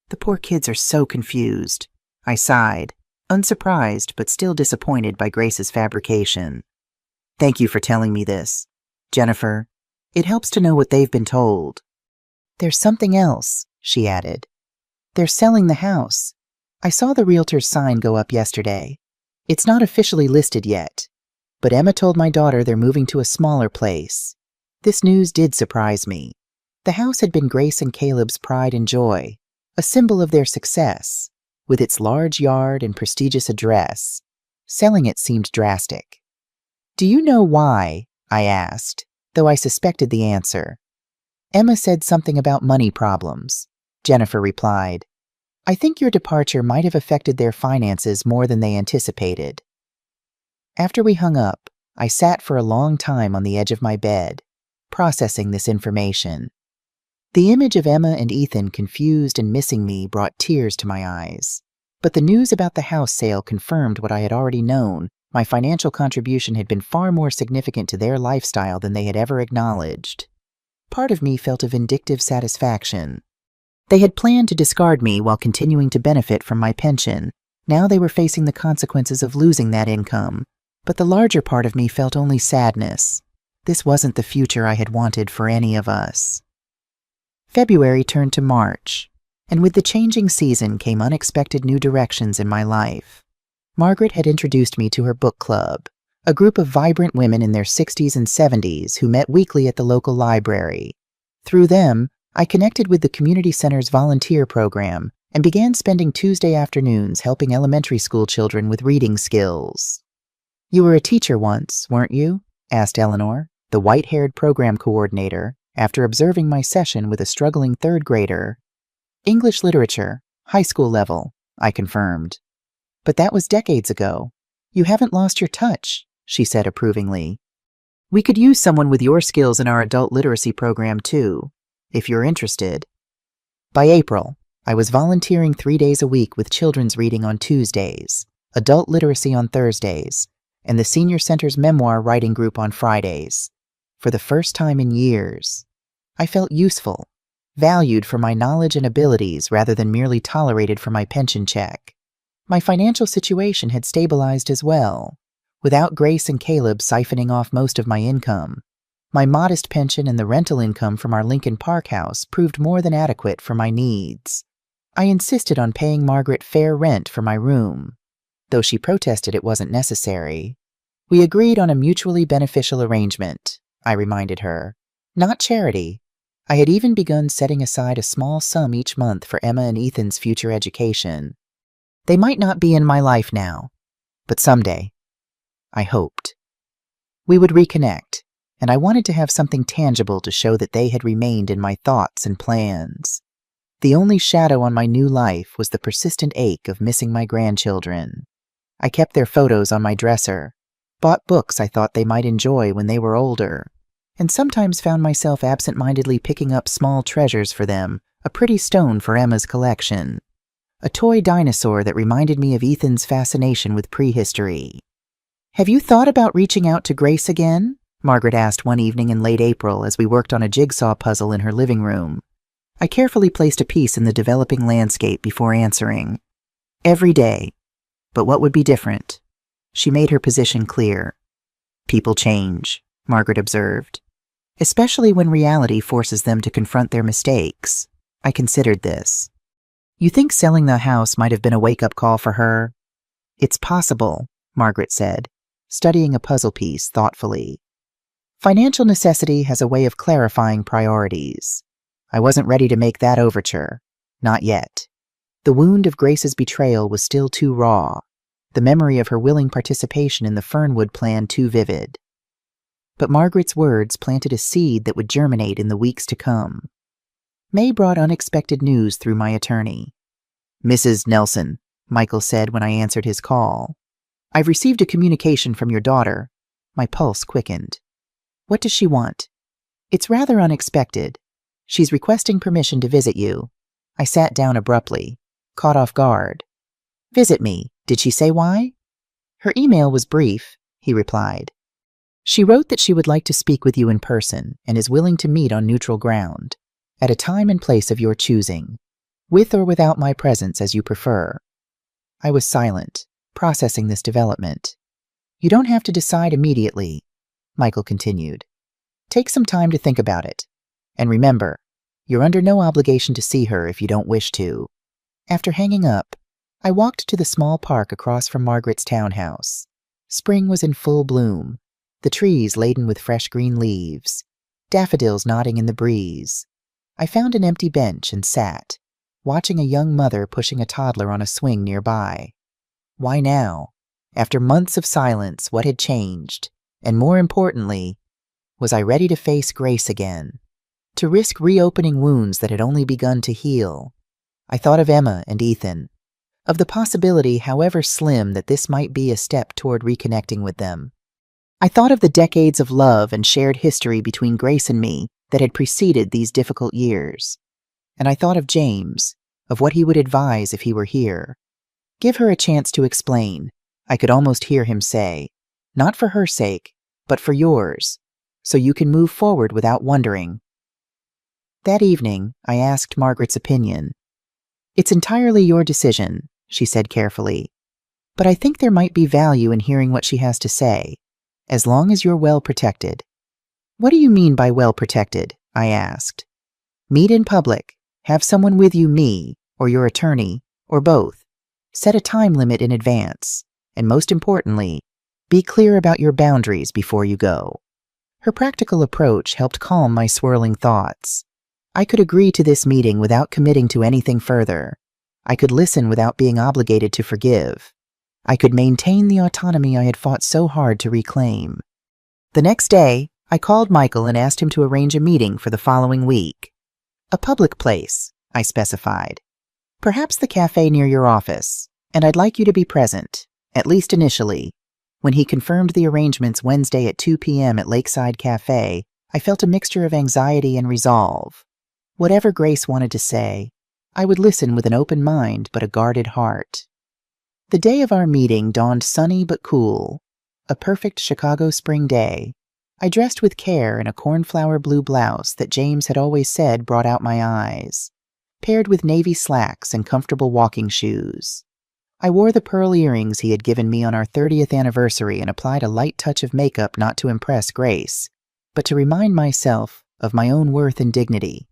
The poor kids are so confused. I sighed, unsurprised but still disappointed by Grace's fabrication. Thank you for telling me this, Jennifer. It helps to know what they've been told. There's something else, she added. They're selling the house. I saw the realtor's sign go up yesterday. It's not officially listed yet, but Emma told my daughter they're moving to a smaller place. This news did surprise me. The house had been Grace and Caleb's pride and joy, a symbol of their success, with its large yard and prestigious address. Selling it seemed drastic. Do you know why? I asked, though I suspected the answer. Emma said something about money problems, Jennifer replied. I think your departure might have affected their finances more than they anticipated. After we hung up, I sat for a long time on the edge of my bed, processing this information. The image of Emma and Ethan confused and missing me brought tears to my eyes. But the news about the house sale confirmed what I had already known. My financial contribution had been far more significant to their lifestyle than they had ever acknowledged. Part of me felt a vindictive satisfaction. They had planned to discard me while continuing to benefit from my pension. Now they were facing the consequences of losing that income. But the larger part of me felt only sadness. This wasn't the future I had wanted for any of us. February turned to March, and with the changing season came unexpected new directions in my life. Margaret had introduced me to her book club, a group of vibrant women in their 60s and 70s who met weekly at the local library. Through them, I connected with the community center's volunteer program and began spending Tuesday afternoons helping elementary school children with reading skills. You were a teacher once, weren't you? Asked Eleanor, the white-haired program coordinator, after observing my session with a struggling third grader. English literature, high school level, I confirmed. But that was decades ago. You haven't lost your touch, she said approvingly. We could use someone with your skills in our adult literacy program too, if you're interested. By April, I was volunteering 3 days a week with children's reading on Tuesdays, adult literacy on Thursdays, and the Senior Center's memoir writing group on Fridays. For the first time in years, I felt useful, valued for my knowledge and abilities rather than merely tolerated for my pension check. My financial situation had stabilized as well, without Grace and Caleb siphoning off most of my income. My modest pension and the rental income from our Lincoln Park house proved more than adequate for my needs. I insisted on paying Margaret fair rent for my room, though she protested it wasn't necessary. We agreed on a mutually beneficial arrangement, I reminded her. Not charity. I had even begun setting aside a small sum each month for Emma and Ethan's future education. They might not be in my life now, but someday, I hoped. We would reconnect, and I wanted to have something tangible to show that they had remained in my thoughts and plans. The only shadow on my new life was the persistent ache of missing my grandchildren. I kept their photos on my dresser, bought books I thought they might enjoy when they were older, and sometimes found myself absent-mindedly picking up small treasures for them, a pretty stone for Emma's collection, a toy dinosaur that reminded me of Ethan's fascination with prehistory. Have you thought about reaching out to Grace again? Margaret asked one evening in late April as we worked on a jigsaw puzzle in her living room. I carefully placed a piece in the developing landscape before answering. Every day. But what would be different? She made her position clear. People change, Margaret observed, especially when reality forces them to confront their mistakes. I considered this. You think selling the house might have been a wake-up call for her? It's possible, Margaret said, studying a puzzle piece thoughtfully. Financial necessity has a way of clarifying priorities. I wasn't ready to make that overture. Not yet. The wound of Grace's betrayal was still too raw, the memory of her willing participation in the Fernwood plan too vivid. but Margaret's words planted a seed that would germinate in the weeks to come. May brought unexpected news through my attorney. "Mrs. Nelson," Michael said when I answered his call, "I've received a communication from your daughter." My pulse quickened. "What does she want?" "It's rather unexpected. She's requesting permission to visit you." I sat down abruptly, caught off guard. "Visit me. Did she say why?" "Her email was brief," he replied. "She wrote that she would like to speak with you in person and is willing to meet on neutral ground, at a time and place of your choosing, with or without my presence as you prefer." I was silent, processing this development. "You don't have to decide immediately," Michael continued. "Take some time to think about it. And remember, you're under no obligation to see her if you don't wish to." After hanging up, I walked to the small park across from Margaret's townhouse. Spring was in full bloom, the trees laden with fresh green leaves, daffodils nodding in the breeze. I found an empty bench and sat, watching a young mother pushing a toddler on a swing nearby. Why now? After months of silence, what had changed? And more importantly, was I ready to face Grace again? To risk reopening wounds that had only begun to heal? I thought of Emma and Ethan, of the possibility, however slim, that this might be a step toward reconnecting with them. I thought of the decades of love and shared history between Grace and me that had preceded these difficult years. And I thought of James, of what he would advise if he were here. "Give her a chance to explain," I could almost hear him say, "not for her sake, but for yours, so you can move forward without wondering." That evening, I asked Margaret's opinion. "It's entirely your decision," she said carefully, "but I think there might be value in hearing what she has to say, as long as you're well protected." "What do you mean by well protected?" I asked. "Meet in public, have someone with you, me, or your attorney, or both. Set a time limit in advance, and most importantly, be clear about your boundaries before you go." Her practical approach helped calm my swirling thoughts. I could agree to this meeting without committing to anything further. I could listen without being obligated to forgive. I could maintain the autonomy I had fought so hard to reclaim. The next day, I called Michael and asked him to arrange a meeting for the following week. "A public place," I specified. "Perhaps the cafe near your office, and I'd like you to be present, at least initially." When he confirmed the arrangements Wednesday at 2 p.m. at Lakeside Cafe, I felt a mixture of anxiety and resolve. Whatever Grace wanted to say, I would listen with an open mind but a guarded heart. The day of our meeting dawned sunny but cool, a perfect Chicago spring day. I dressed with care in a cornflower blue blouse that James had always said brought out my eyes, paired with navy slacks and comfortable walking shoes. I wore the pearl earrings he had given me on our 30th anniversary and applied a light touch of makeup not to impress Grace, but to remind myself of my own worth and dignity.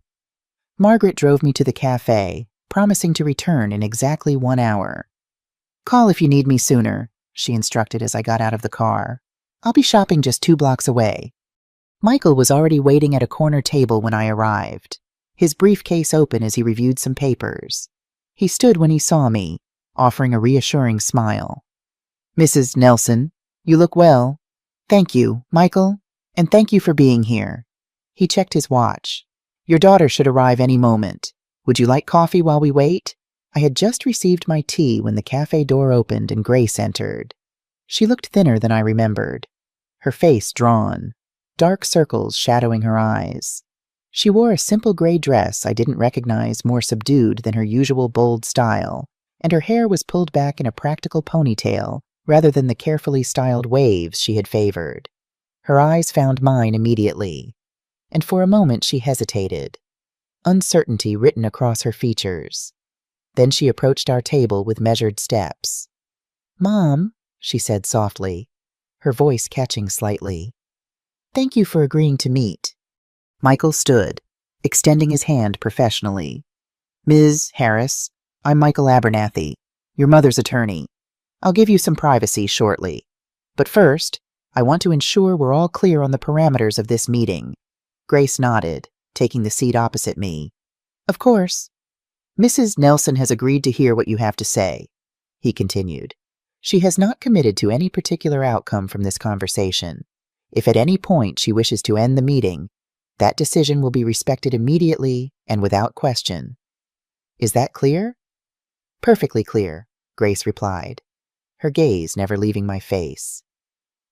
Margaret drove me to the cafe, promising to return in exactly 1 hour. "Call if you need me sooner," she instructed as I got out of the car. "I'll be shopping just 2 blocks away." Michael was already waiting at a corner table when I arrived, his briefcase open as he reviewed some papers. He stood when he saw me, offering a reassuring smile. "Mrs. Nelson, you look well." "Thank you, Michael, and thank you for being here." He checked his watch. "Your daughter should arrive any moment. Would you like coffee while we wait?" I had just received my tea when the cafe door opened and Grace entered. She looked thinner than I remembered, her face drawn, dark circles shadowing her eyes. She wore a simple gray dress I didn't recognize more subdued than her usual bold style, and her hair was pulled back in a practical ponytail rather than the carefully styled waves she had favored. Her eyes found mine immediately, and for a moment she hesitated, uncertainty written across her features. Then she approached our table with measured steps. "Mom," she said softly, her voice catching slightly. "Thank you for agreeing to meet." Michael stood, extending his hand professionally. "Ms. Harris, I'm Michael Abernathy, your mother's attorney. I'll give you some privacy shortly. But first, I want to ensure we're all clear on the parameters of this meeting." Grace nodded, taking the seat opposite me. "Of course." "Mrs. Nelson has agreed to hear what you have to say," he continued. "She has not committed to any particular outcome from this conversation. If at any point she wishes to end the meeting, that decision will be respected immediately and without question. Is that clear? Perfectly clear, Grace replied, her gaze never leaving my face.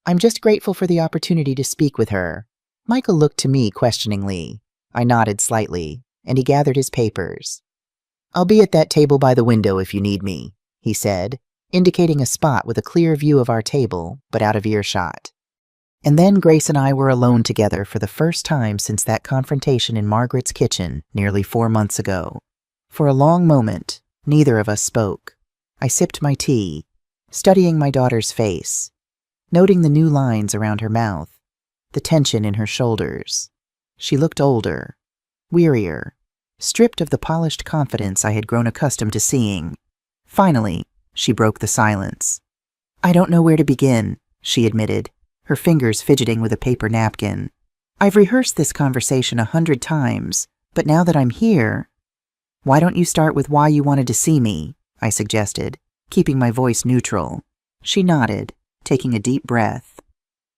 I'm just grateful for the opportunity to speak with her. Michael looked to me questioningly. I nodded slightly, and he gathered his papers. I'll be at that table by the window if you need me, he said, indicating a spot with a clear view of our table, but out of earshot. And then Grace and I were alone together for the first time since that confrontation in Margaret's kitchen nearly 4 months ago. For a long moment, neither of us spoke. I sipped my tea, studying my daughter's face, noting the new lines around her mouth, the tension in her shoulders. She looked older, wearier, stripped of the polished confidence I had grown accustomed to seeing. Finally, she broke the silence. I don't know where to begin, she admitted, her fingers fidgeting with a paper napkin. I've rehearsed this conversation 100 times, but now that I'm here... Why don't you start with why you wanted to see me? I suggested, keeping my voice neutral. She nodded, taking a deep breath.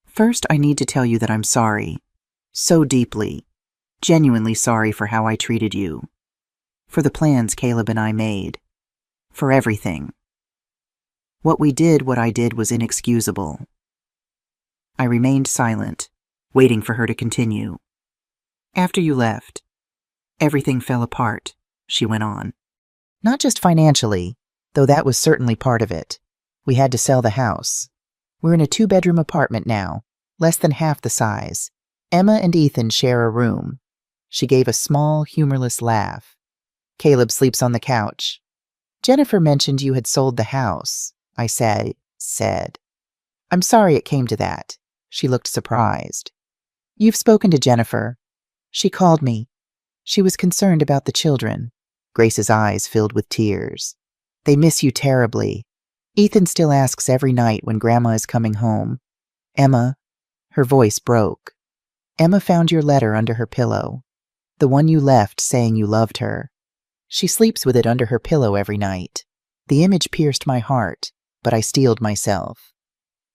First, I need to tell you that I'm sorry. So deeply. Genuinely sorry for how I treated you. For the plans Caleb and I made. For everything. What I did was inexcusable. I remained silent, waiting for her to continue. After you left, everything fell apart, she went on. Not just financially, though that was certainly part of it. We had to sell the house. We're in a 2-bedroom apartment now, less than half the size. Emma and Ethan share a room. She gave a small, humorless laugh. Caleb sleeps on the couch. Jennifer mentioned you had sold the house, I said. I'm sorry it came to that. She looked surprised. You've spoken to Jennifer. She called me. She was concerned about the children. Grace's eyes filled with tears. They miss you terribly. Ethan still asks every night when Grandma is coming home. Emma, her voice broke. Emma found your letter under her pillow. The one you left saying you loved her. She sleeps with it under her pillow every night. The image pierced my heart, but I steeled myself.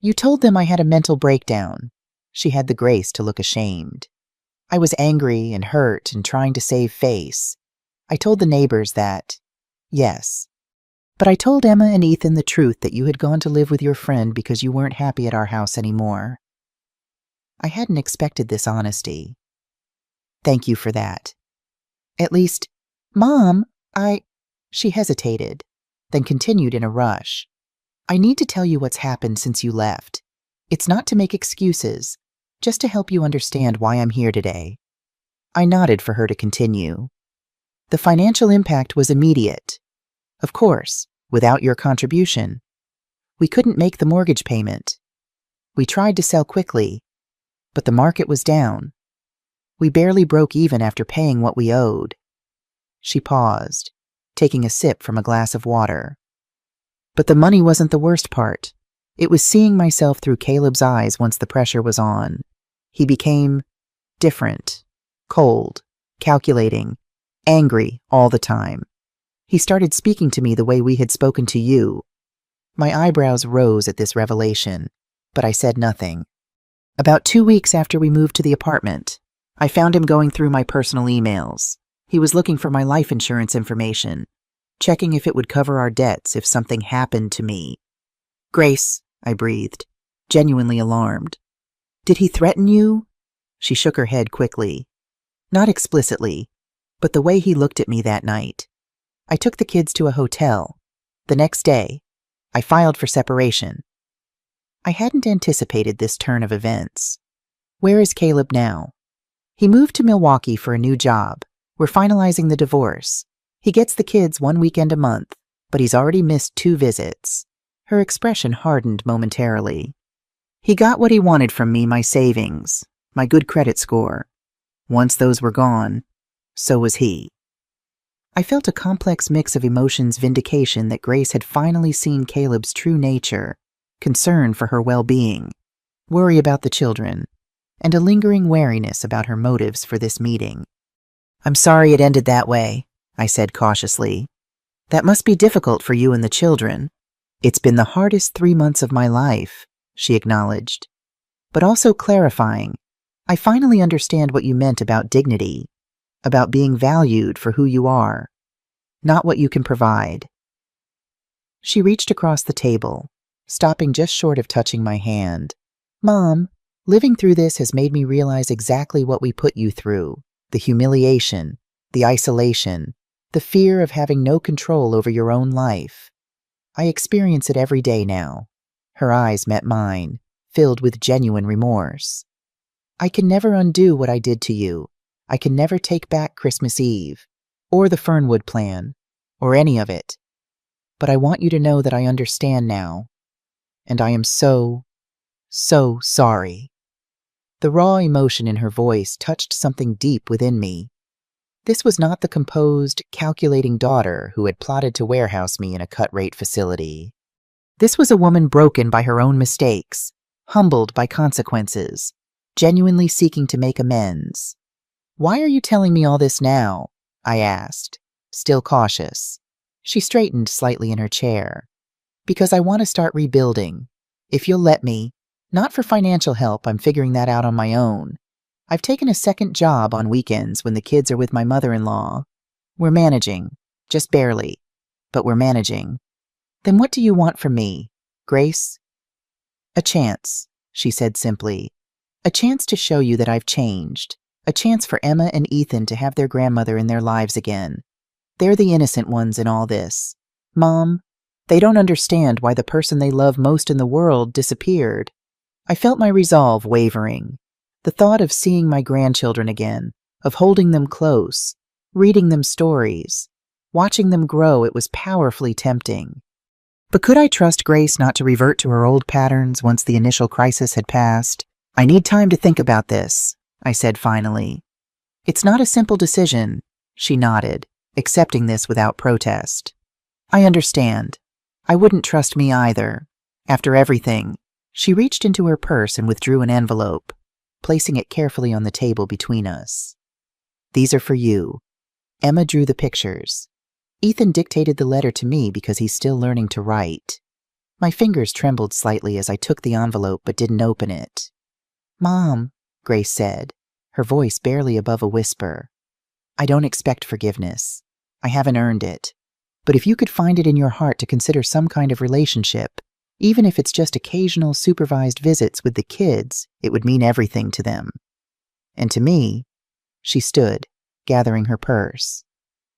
You told them I had a mental breakdown. She had the grace to look ashamed. I was angry and hurt and trying to save face. I told the neighbors that, yes. But I told Emma and Ethan the truth that you had gone to live with your friend because you weren't happy at our house anymore. I hadn't expected this honesty. Thank you for that. At least, Mom, She hesitated, then continued in a rush. I need to tell you what's happened since you left. It's not to make excuses, just to help you understand why I'm here today. I nodded for her to continue. The financial impact was immediate. Of course, without your contribution. We couldn't make the mortgage payment. We tried to sell quickly, but the market was down. We barely broke even after paying what we owed. She paused, taking a sip from a glass of water. But the money wasn't the worst part. It was seeing myself through Caleb's eyes once the pressure was on. He became different, cold, calculating, angry all the time. He started speaking to me the way we had spoken to you. My eyebrows rose at this revelation, but I said nothing. About 2 weeks after we moved to the apartment, I found him going through my personal emails. He was looking for my life insurance information, checking if it would cover our debts if something happened to me. Grace, I breathed, genuinely alarmed. Did he threaten you? She shook her head quickly. Not explicitly, but the way he looked at me that night. I took the kids to a hotel. The next day, I filed for separation. I hadn't anticipated this turn of events. Where is Caleb now? He moved to Milwaukee for a new job. We're finalizing the divorce. He gets the kids 1 weekend a month, but he's already missed 2 visits. Her expression hardened momentarily. He got what he wanted from me, my savings, my good credit score. Once those were gone, so was he. I felt a complex mix of emotions, vindication that Grace had finally seen Caleb's true nature, concern for her well-being, worry about the children, and a lingering wariness about her motives for this meeting. I'm sorry it ended that way, I said cautiously. That must be difficult for you and the children. It's been the hardest 3 months of my life, she acknowledged. but also clarifying. I finally understand what you meant about dignity, about being valued for who you are, not what you can provide. She reached across the table, stopping just short of touching my hand. Mom, living through this has made me realize exactly what we put you through. The humiliation, the isolation, the fear of having no control over your own life. I experience it every day now. Her eyes met mine, filled with genuine remorse. I can never undo what I did to you. I can never take back Christmas Eve, or the Fernwood plan, or any of it. But I want you to know that I understand now. And I am so sorry. The raw emotion in her voice touched something deep within me. This was not the composed, calculating daughter who had plotted to warehouse me in a cut-rate facility. This was a woman broken by her own mistakes, humbled by consequences, genuinely seeking to make amends. Why are you telling me all this now? I asked, still cautious. She straightened slightly in her chair. Because I want to start rebuilding. If you'll let me. Not for financial help, I'm figuring that out on my own. I've taken a second job on weekends when the kids are with my mother-in-law. We're managing. Just barely. But we're managing. Then what do you want from me, Grace? A chance, she said simply. A chance to show you that I've changed. A chance for Emma and Ethan to have their grandmother in their lives again. They're the innocent ones in all this. Mom, they don't understand why the person they love most in the world disappeared. I felt my resolve wavering. The thought of seeing my grandchildren again, of holding them close, reading them stories, watching them grow, it was powerfully tempting. But could I trust Grace not to revert to her old patterns once the initial crisis had passed? I need time to think about this, I said finally. It's not a simple decision, she nodded, accepting this without protest. I understand. I wouldn't trust me either. After everything, she reached into her purse and withdrew an envelope, placing it carefully on the table between us. These are for you. Emma drew the pictures. Ethan dictated the letter to me because he's still learning to write. My fingers trembled slightly as I took the envelope but didn't open it. Mom, Grace said, her voice barely above a whisper. I don't expect forgiveness. I haven't earned it. But if you could find it in your heart to consider some kind of relationship, even if it's just occasional supervised visits with the kids, it would mean everything to them. And to me, she stood, gathering her purse.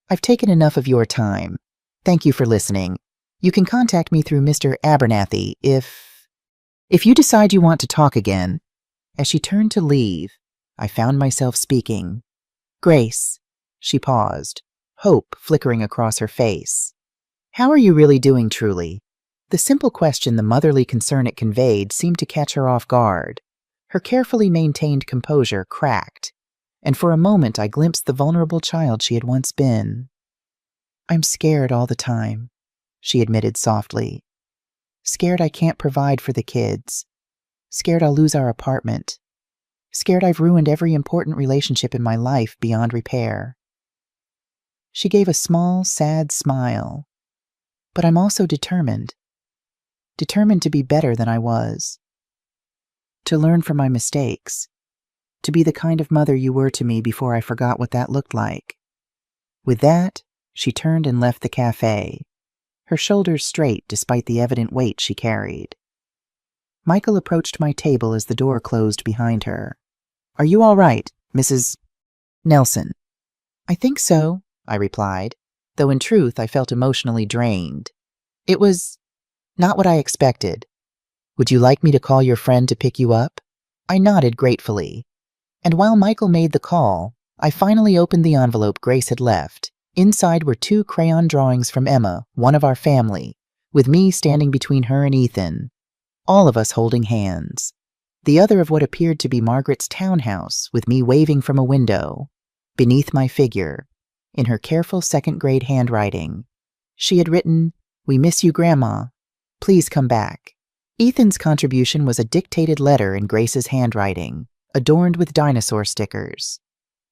I've taken enough of your time. Thank you for listening. You can contact me through Mr. Abernathy if you decide you want to talk again. As she turned to leave, I found myself speaking. Grace, she paused, hope flickering across her face. How are you really doing, truly? The simple question, the motherly concern it conveyed, seemed to catch her off guard. Her carefully maintained composure cracked, and for a moment I glimpsed the vulnerable child she had once been. I'm scared all the time, she admitted softly. Scared I can't provide for the kids. Scared I'll lose our apartment. Scared I've ruined every important relationship in my life beyond repair. She gave a small, sad smile. But I'm also determined. Determined to be better than I was. To learn from my mistakes. To be the kind of mother you were to me before I forgot what that looked like. With that, she turned and left the cafe, her shoulders straight despite the evident weight she carried. Michael approached my table as the door closed behind her. Are you all right, Mrs. Nelson? I think so, I replied, though in truth I felt emotionally drained. It was not what I expected. Would you like me to call your friend to pick you up? I nodded gratefully. And while Michael made the call, I finally opened the envelope Grace had left. Inside were 2 crayon drawings from Emma, one of our family, with me standing between her and Ethan, all of us holding hands. The other of what appeared to be Margaret's townhouse, with me waving from a window. Beneath my figure, in her careful second-grade handwriting, she had written, "We miss you, Grandma. Please come back." Ethan's contribution was a dictated letter in Grace's handwriting, adorned with dinosaur stickers.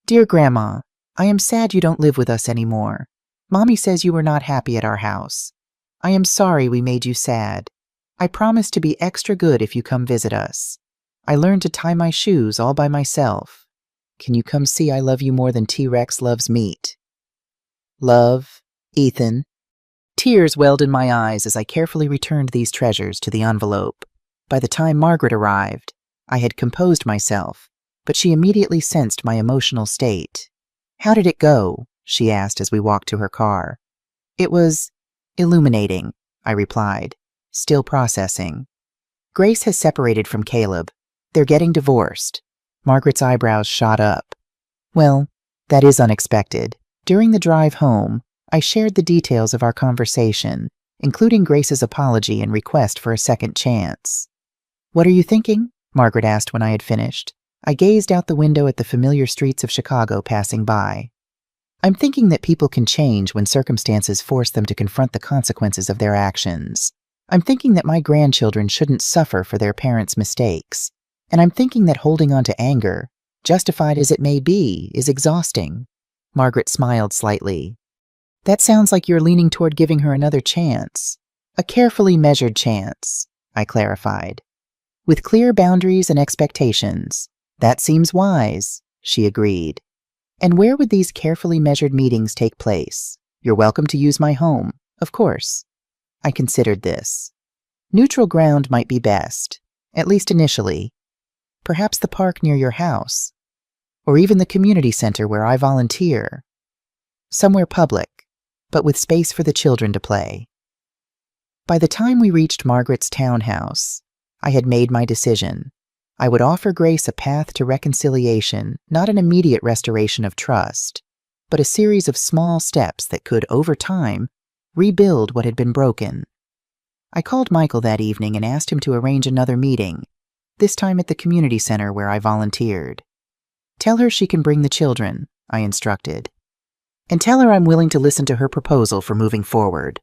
Dear Grandma, I am sad you don't live with us anymore. Mommy says you were not happy at our house. I am sorry we made you sad. I promise to be extra good if you come visit us. I learned to tie my shoes all by myself. Can you come see I love you more than T-Rex loves meat? Love, Ethan. Tears welled in my eyes as I carefully returned these treasures to the envelope. By the time Margaret arrived, I had composed myself, but she immediately sensed my emotional state. How did it go? She asked as we walked to her car. It was illuminating, I replied, still processing. Grace has separated from Caleb. They're getting divorced. Margaret's eyebrows shot up. Well, that is unexpected. During the drive home, I shared the details of our conversation, including Grace's apology and request for a second chance. What are you thinking? Margaret asked when I had finished. I gazed out the window at the familiar streets of Chicago passing by. I'm thinking that people can change when circumstances force them to confront the consequences of their actions. I'm thinking that my grandchildren shouldn't suffer for their parents' mistakes. And I'm thinking that holding on to anger, justified as it may be, is exhausting. Margaret smiled slightly. That sounds like you're leaning toward giving her another chance. A carefully measured chance, I clarified. With clear boundaries and expectations. That seems wise, she agreed. And where would these carefully measured meetings take place? You're welcome to use my home, of course. I considered this. Neutral ground might be best, at least initially. Perhaps the park near your house, or even the community center where I volunteer. Somewhere public, but with space for the children to play. By the time we reached Margaret's townhouse, I had made my decision. I would offer Grace a path to reconciliation, not an immediate restoration of trust, but a series of small steps that could, over time, rebuild what had been broken. I called Michael that evening and asked him to arrange another meeting, this time at the community center where I volunteered. Tell her she can bring the children, I instructed. And tell her I'm willing to listen to her proposal for moving forward.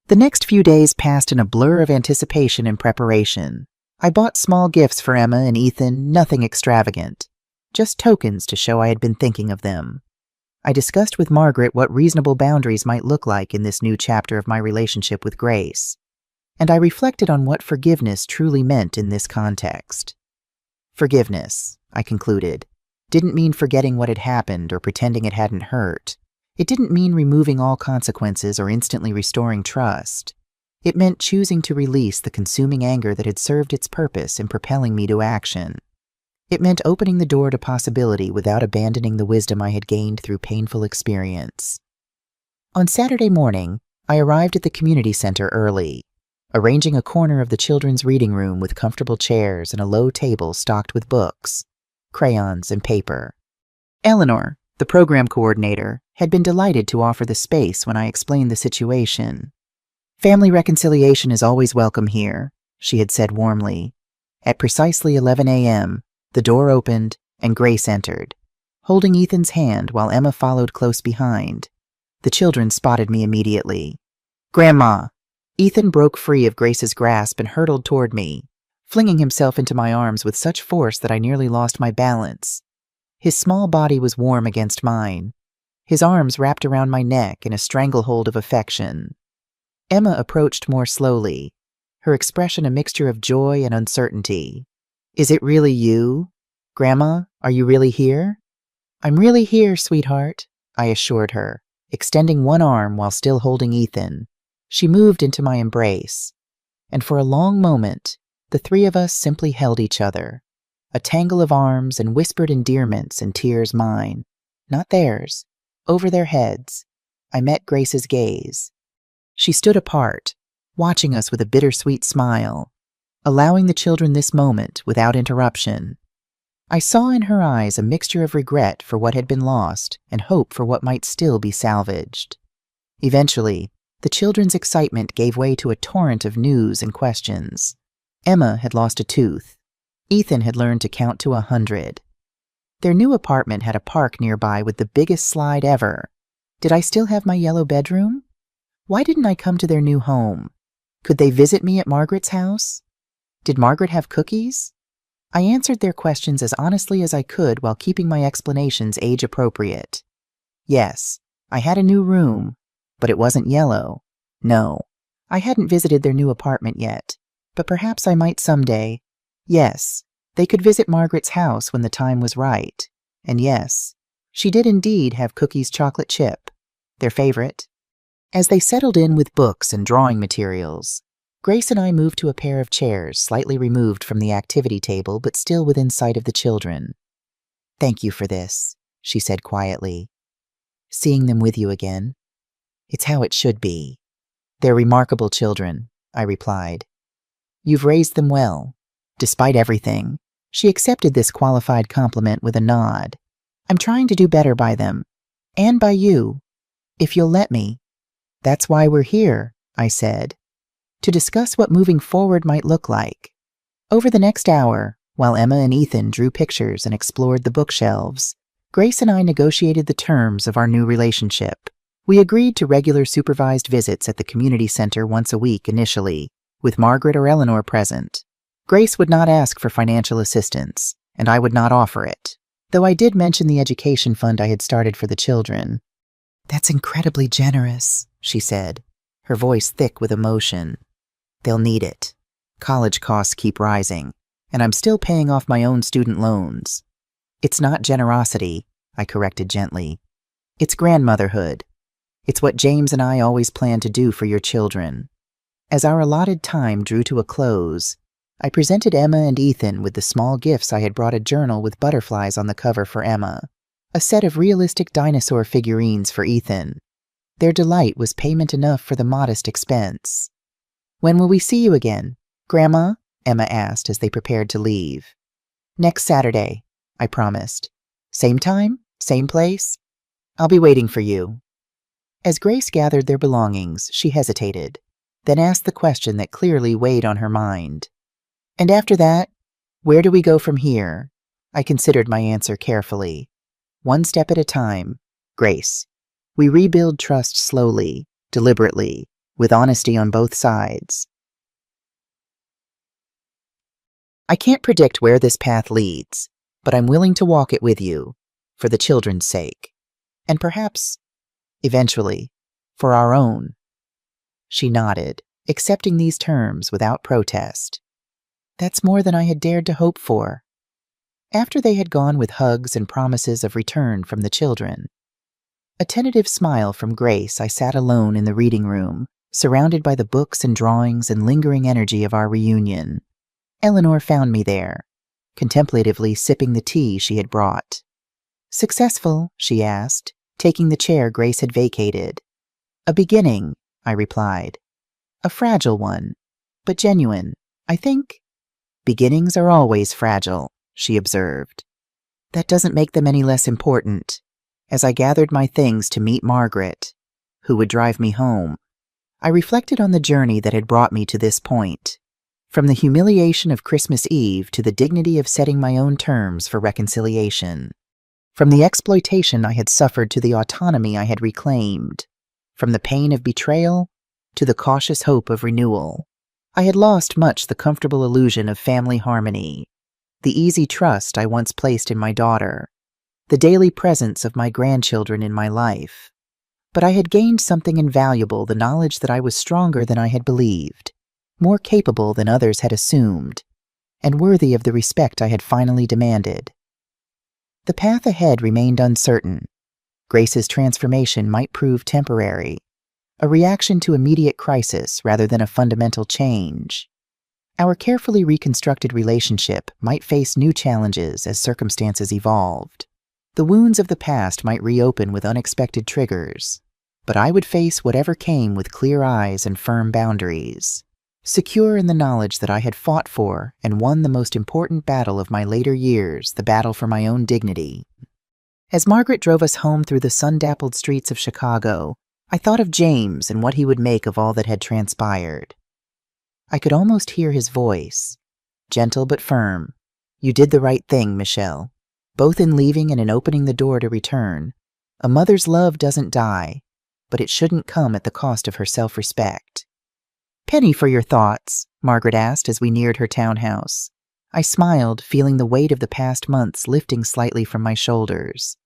The next few days passed in a blur of anticipation and preparation. I bought small gifts for Emma and Ethan, nothing extravagant. Just tokens to show I had been thinking of them. I discussed with Margaret what reasonable boundaries might look like in this new chapter of my relationship with Grace. And I reflected on what forgiveness truly meant in this context. Forgiveness, I concluded, didn't mean forgetting what had happened or pretending it hadn't hurt. It didn't mean removing all consequences or instantly restoring trust. It meant choosing to release the consuming anger that had served its purpose in propelling me to action. It meant opening the door to possibility without abandoning the wisdom I had gained through painful experience. On Saturday morning, I arrived at the community center early, arranging a corner of the children's reading room with comfortable chairs and a low table stocked with books, crayons, and paper. Eleanor, the program coordinator, had been delighted to offer the space when I explained the situation. Family reconciliation is always welcome here, she had said warmly. At precisely 11 a.m., the door opened and Grace entered, holding Ethan's hand while Emma followed close behind. The children spotted me immediately. Grandma! Ethan broke free of Grace's grasp and hurtled toward me, flinging himself into my arms with such force that I nearly lost my balance. His small body was warm against mine, his arms wrapped around my neck in a stranglehold of affection. Emma approached more slowly, her expression a mixture of joy and uncertainty. Is it really you? Grandma, are you really here? I'm really here, sweetheart, I assured her, extending one arm while still holding Ethan. She moved into my embrace, and for a long moment, the three of us simply held each other, a tangle of arms and whispered endearments and tears mine, not theirs, over their heads. I met Grace's gaze. She stood apart, watching us with a bittersweet smile, allowing the children this moment without interruption. I saw in her eyes a mixture of regret for what had been lost and hope for what might still be salvaged. Eventually, the children's excitement gave way to a torrent of news and questions. Emma had lost a tooth. Ethan had learned to count to 100. Their new apartment had a park nearby with the biggest slide ever. Did I still have my yellow bedroom? Why didn't I come to their new home? Could they visit me at Margaret's house? Did Margaret have cookies? I answered their questions as honestly as I could while keeping my explanations age-appropriate. Yes, I had a new room, but it wasn't yellow. No, I hadn't visited their new apartment yet, but perhaps I might someday. Yes, They could visit Margaret's house when the time was right. And yes, she did indeed have Cookie's chocolate chip, their favorite. As they settled in with books and drawing materials, Grace and I moved to a pair of chairs slightly removed from the activity table but still within sight of the children. "Thank you for this," she said quietly. "Seeing them with you again. It's how it should be." "They're remarkable children," I replied. "You've raised them well, despite everything." She accepted this qualified compliment with a nod. "I'm trying to do better by them, and by you, if you'll let me." "That's why we're here," I said, "to discuss what moving forward might look like." Over the next hour, while Emma and Ethan drew pictures and explored the bookshelves, Grace and I negotiated the terms of our new relationship. We agreed to regular supervised visits at the community center once a week initially, with Margaret or Eleanor present. Grace would not ask for financial assistance, and I would not offer it, though I did mention the education fund I had started for the children. "That's incredibly generous," she said, her voice thick with emotion. "They'll need it. College costs keep rising, and I'm still paying off my own student loans." "It's not generosity," I corrected gently. "It's grandmotherhood. It's what James and I always planned to do for your children." As our allotted time drew to a close, I presented Emma and Ethan with the small gifts. I had brought a journal with butterflies on the cover for Emma, a set of realistic dinosaur figurines for Ethan. Their delight was payment enough for the modest expense. "When will we see you again, Grandma?" Emma asked as they prepared to leave. "Next Saturday," I promised. "Same time? Same place?" "I'll be waiting for you." As Grace gathered their belongings, she hesitated, then asked the question that clearly weighed on her mind. "And after that, where do we go from here?" I considered my answer carefully. "One step at a time, Grace. We rebuild trust slowly, deliberately, with honesty on both sides." I can't predict where this path leads, but I'm willing to walk it with you, for the children's sake, and perhaps, eventually, for our own. She nodded, accepting these terms without protest. That's more than I had dared to hope for. After they had gone with hugs and promises of return from the children, a tentative smile from Grace, I sat alone in the reading room, surrounded by the books and drawings and lingering energy of our reunion. Eleanor found me there, contemplatively sipping the tea she had brought. "Successful?" she asked, taking the chair Grace had vacated. "A beginning," I replied. "A fragile one, but genuine, I think." "Beginnings are always fragile," she observed. "That doesn't make them any less important." As I gathered my things to meet Margaret, who would drive me home, I reflected on the journey that had brought me to this point, from the humiliation of Christmas Eve to the dignity of setting my own terms for reconciliation, from the exploitation I had suffered to the autonomy I had reclaimed, from the pain of betrayal to the cautious hope of renewal. I had lost much the comfortable illusion of family harmony, the easy trust I once placed in my daughter, the daily presence of my grandchildren in my life. But I had gained something invaluable, the knowledge that I was stronger than I had believed, more capable than others had assumed, and worthy of the respect I had finally demanded. The path ahead remained uncertain. Grace's transformation might prove temporary, a reaction to immediate crisis rather than a fundamental change. Our carefully reconstructed relationship might face new challenges as circumstances evolved. The wounds of the past might reopen with unexpected triggers, but I would face whatever came with clear eyes and firm boundaries, secure in the knowledge that I had fought for and won the most important battle of my later years, the battle for my own dignity. As Margaret drove us home through the sun-dappled streets of Chicago, I thought of James and what he would make of all that had transpired. I could almost hear his voice, gentle but firm. "You did the right thing, Michelle, both in leaving and in opening the door to return. A mother's love doesn't die, but it shouldn't come at the cost of her self-respect." "Penny for your thoughts?" Margaret asked as we neared her townhouse. I smiled, feeling the weight of the past months lifting slightly from my shoulders.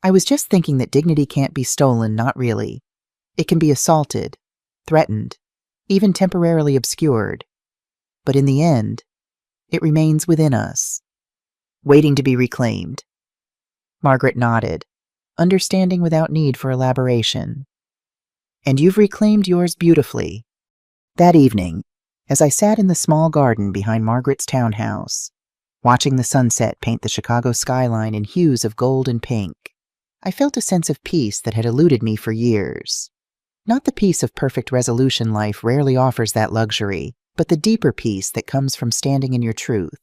"I was just thinking that dignity can't be stolen, not really. It can be assaulted, threatened, even temporarily obscured. But in the end, it remains within us." waiting to be reclaimed. Margaret nodded, understanding without need for elaboration. And you've reclaimed yours beautifully. That evening, as I sat in the small garden behind Margaret's townhouse, watching the sunset paint the Chicago skyline in hues of gold and pink, I felt a sense of peace that had eluded me for years. Not the peace of perfect resolution life rarely offers that luxury, but the deeper peace that comes from standing in your truth,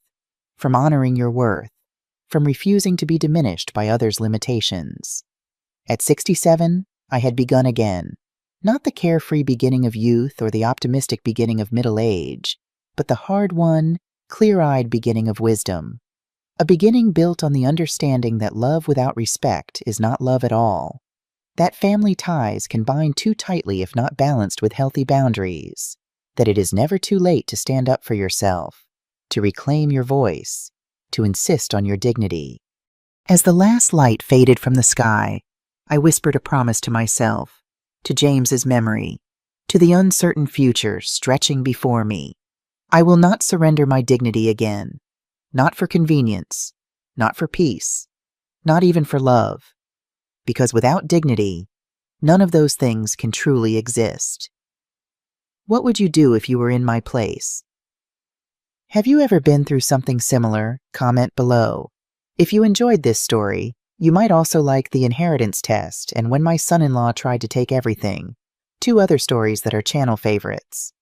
from honoring your worth, from refusing to be diminished by others' limitations. At 67, I had begun again, not the carefree beginning of youth or the optimistic beginning of middle age, but the hard-won, clear-eyed beginning of wisdom. A beginning built on the understanding that love without respect is not love at all, that family ties can bind too tightly if not balanced with healthy boundaries, that it is never too late to stand up for yourself, to reclaim your voice, to insist on your dignity. As the last light faded from the sky, I whispered a promise to myself, to James's memory, to the uncertain future stretching before me. I will not surrender my dignity again, not for convenience, not for peace, not even for love, because without dignity, none of those things can truly exist. What would you do if you were in my place? Have you ever been through something similar? Comment below. If you enjoyed this story, you might also like The Inheritance Test and When My Son-in-Law Tried to Take Everything, two other stories that are channel favorites.